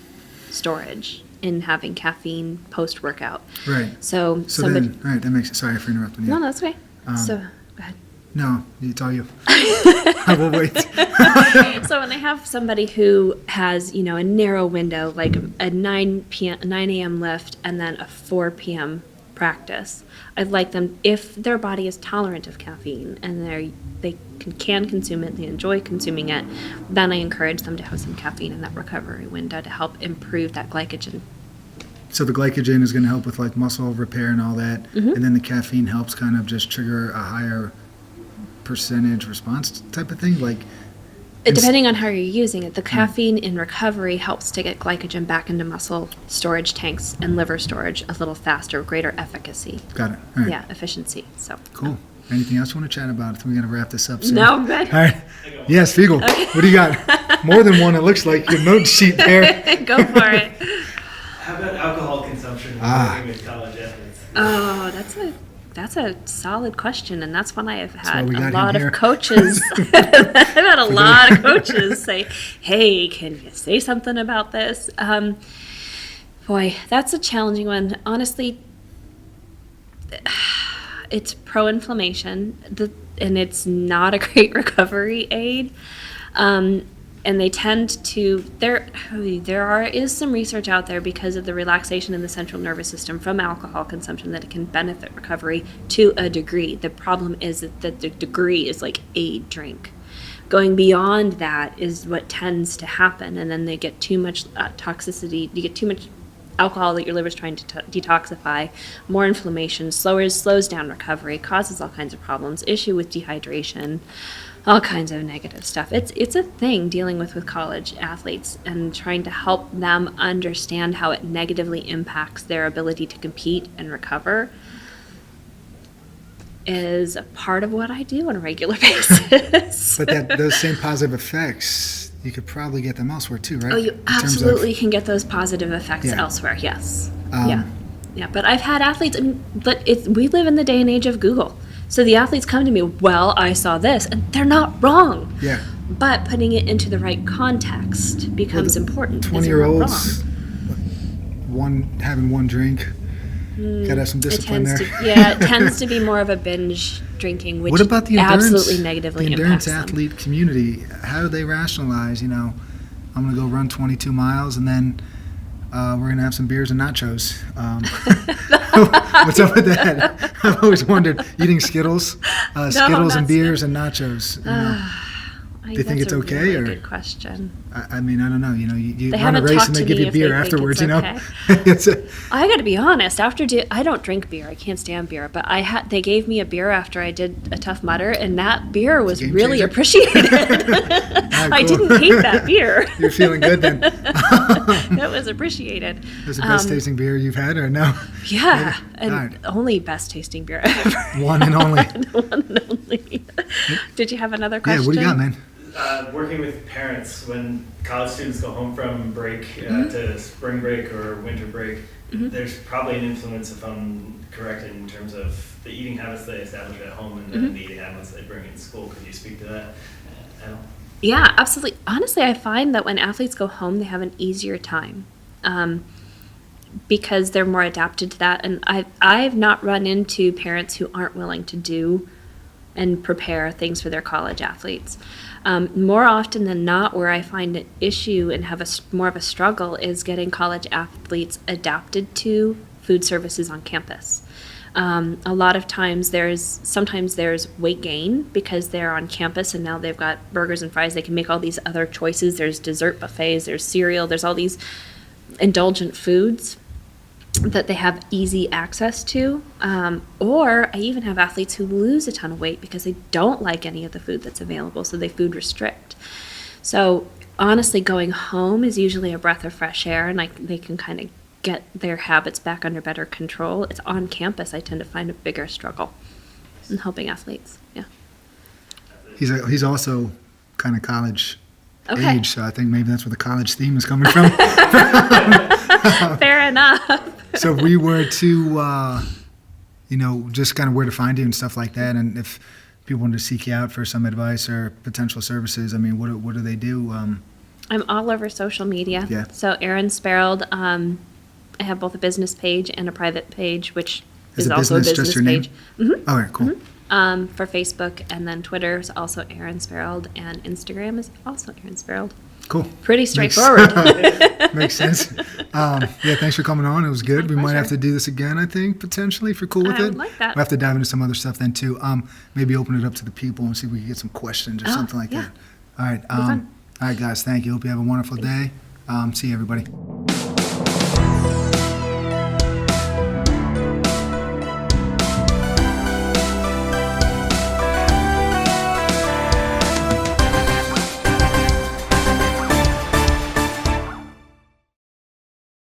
storage in having caffeine post-workout. Right. So somebody... then, all right, that makes sense. Sorry for interrupting you. No, that's okay. So, go ahead. No, you tell you. I will wait. So when I have somebody who has, a narrow window, like a 9 a.m. lift and then a 4 p.m. practice, I'd like them, if their body is tolerant of caffeine and they can consume it, they enjoy consuming it, then I encourage them to have some caffeine in that recovery window to help improve that glycogen. So the glycogen is going to help with like muscle repair and all that, and then the caffeine helps kind of just trigger a higher percentage response type of thing, like depending on how you're using it. The caffeine in recovery helps to get glycogen back into muscle storage tanks and liver storage a little faster, greater efficacy. Got it. All right. Yeah, efficiency. So Cool. Anything else you want to chat about? I think we're going to wrap this up soon. No, I'm good. All right. Yes, Fiegel. Okay. What do you got? More than one, it looks like. Your note sheet there. Go for it. How about alcohol consumption working with college athletes? Oh, that's a solid question, and that's one I have had why we a got lot him here. of coaches. I've had a lot of coaches say, "Hey, can you say something about this?" Boy, that's a challenging one. Honestly, it's pro-inflammation, and it's not a great recovery aid. And they tend to, is some research out there because of the relaxation in the central nervous system from alcohol consumption that it can benefit recovery to a degree. The problem is that the degree is like a drink. Going beyond that is what tends to happen, and then they get too much toxicity. You get too much alcohol that your liver's trying to detoxify, more inflammation, slows down recovery, causes all kinds of problems, issue with dehydration, all kinds of negative stuff. It's a thing dealing with college athletes and trying to help them understand how it negatively impacts their ability to compete and recover is a part of what I do on a regular basis. But those same positive effects, you could probably get them elsewhere too, right? Oh, you absolutely can get those positive effects elsewhere, yes. Yeah, but I've had athletes, we live in the day and age of Google. So the athletes come to me, well, I saw this, and they're not wrong. Yeah. But putting it into the right context becomes important. 20-year-olds, having one drink, gotta have some discipline there. It tends to be more of a binge drinking, which what about the endurance, absolutely negatively impacts them. athlete community? How do they rationalize, I'm going to go run 22 miles and then we're going to have some beers and nachos. What's up with that? I've always wondered, eating Skittles and beers and nachos. Do you think it's okay? That's a really or good question. I mean, I don't know. You They run a haven't race talked and they to give me you if beer they think afterwards. it's okay. It's I got to be honest. I don't drink beer. I can't stand beer. But they gave me a beer after I did a Tough Mudder, and that beer was really appreciated. I didn't hate that beer. You're feeling good then. That was appreciated. Was it the best tasting beer you've had, or no? Yeah, and right. Only best tasting beer ever. One and only. One and only. Did you have another question? Yeah, what do you got, man? Working with parents when college students go home from break to spring break or winter break, there's probably an influence, if I'm correct, in terms of the eating habits they establish at home and then the eating habits they bring in school. Could you speak to that at all? Yeah, absolutely. Honestly, I find that when athletes go home, they have an easier time. because they're more adapted to that. And I've not run into parents who aren't willing to do and prepare things for their college athletes. More often than not, where I find an issue and have more of a struggle is getting college athletes adapted to food services on campus. A lot of times sometimes there's weight gain because they're on campus and now they've got burgers and fries. They can make all these other choices. There's dessert buffets, there's cereal, there's all these indulgent foods that they have easy access to. Or I even have athletes who lose a ton of weight because they don't like any of the food that's available, so they food restrict. So honestly, going home is usually a breath of fresh air, and they can kind of get their habits back under better control. It's on campus I tend to find a bigger struggle in helping athletes. Yeah. He's also kind of college Okay. age, so I think maybe that's where the college theme is coming from. Fair enough. So if we were to, just kind of where to find you and stuff like that, and if people wanted to seek you out for some advice or potential services, I mean, what do they do? I'm all over social media. Yeah. So Erin Sparrold, I have both a business page and a private page, which is also a business just your page. name? All right, cool. For Facebook, and then Twitter is also Erin Sparrold, and Instagram is also Erin Sparrold. Cool. Pretty straightforward. Makes sense. Thanks for coming on. It was good. My We might have pleasure. to do this again, I think, potentially, if you're cool with I it. would like that. We'll have to dive into some other stuff then, too. Maybe open it up to the people and see if we can get some questions or something like yeah. that. All right. fun. All right, guys. Thank you. Hope you have a wonderful day. See you, everybody.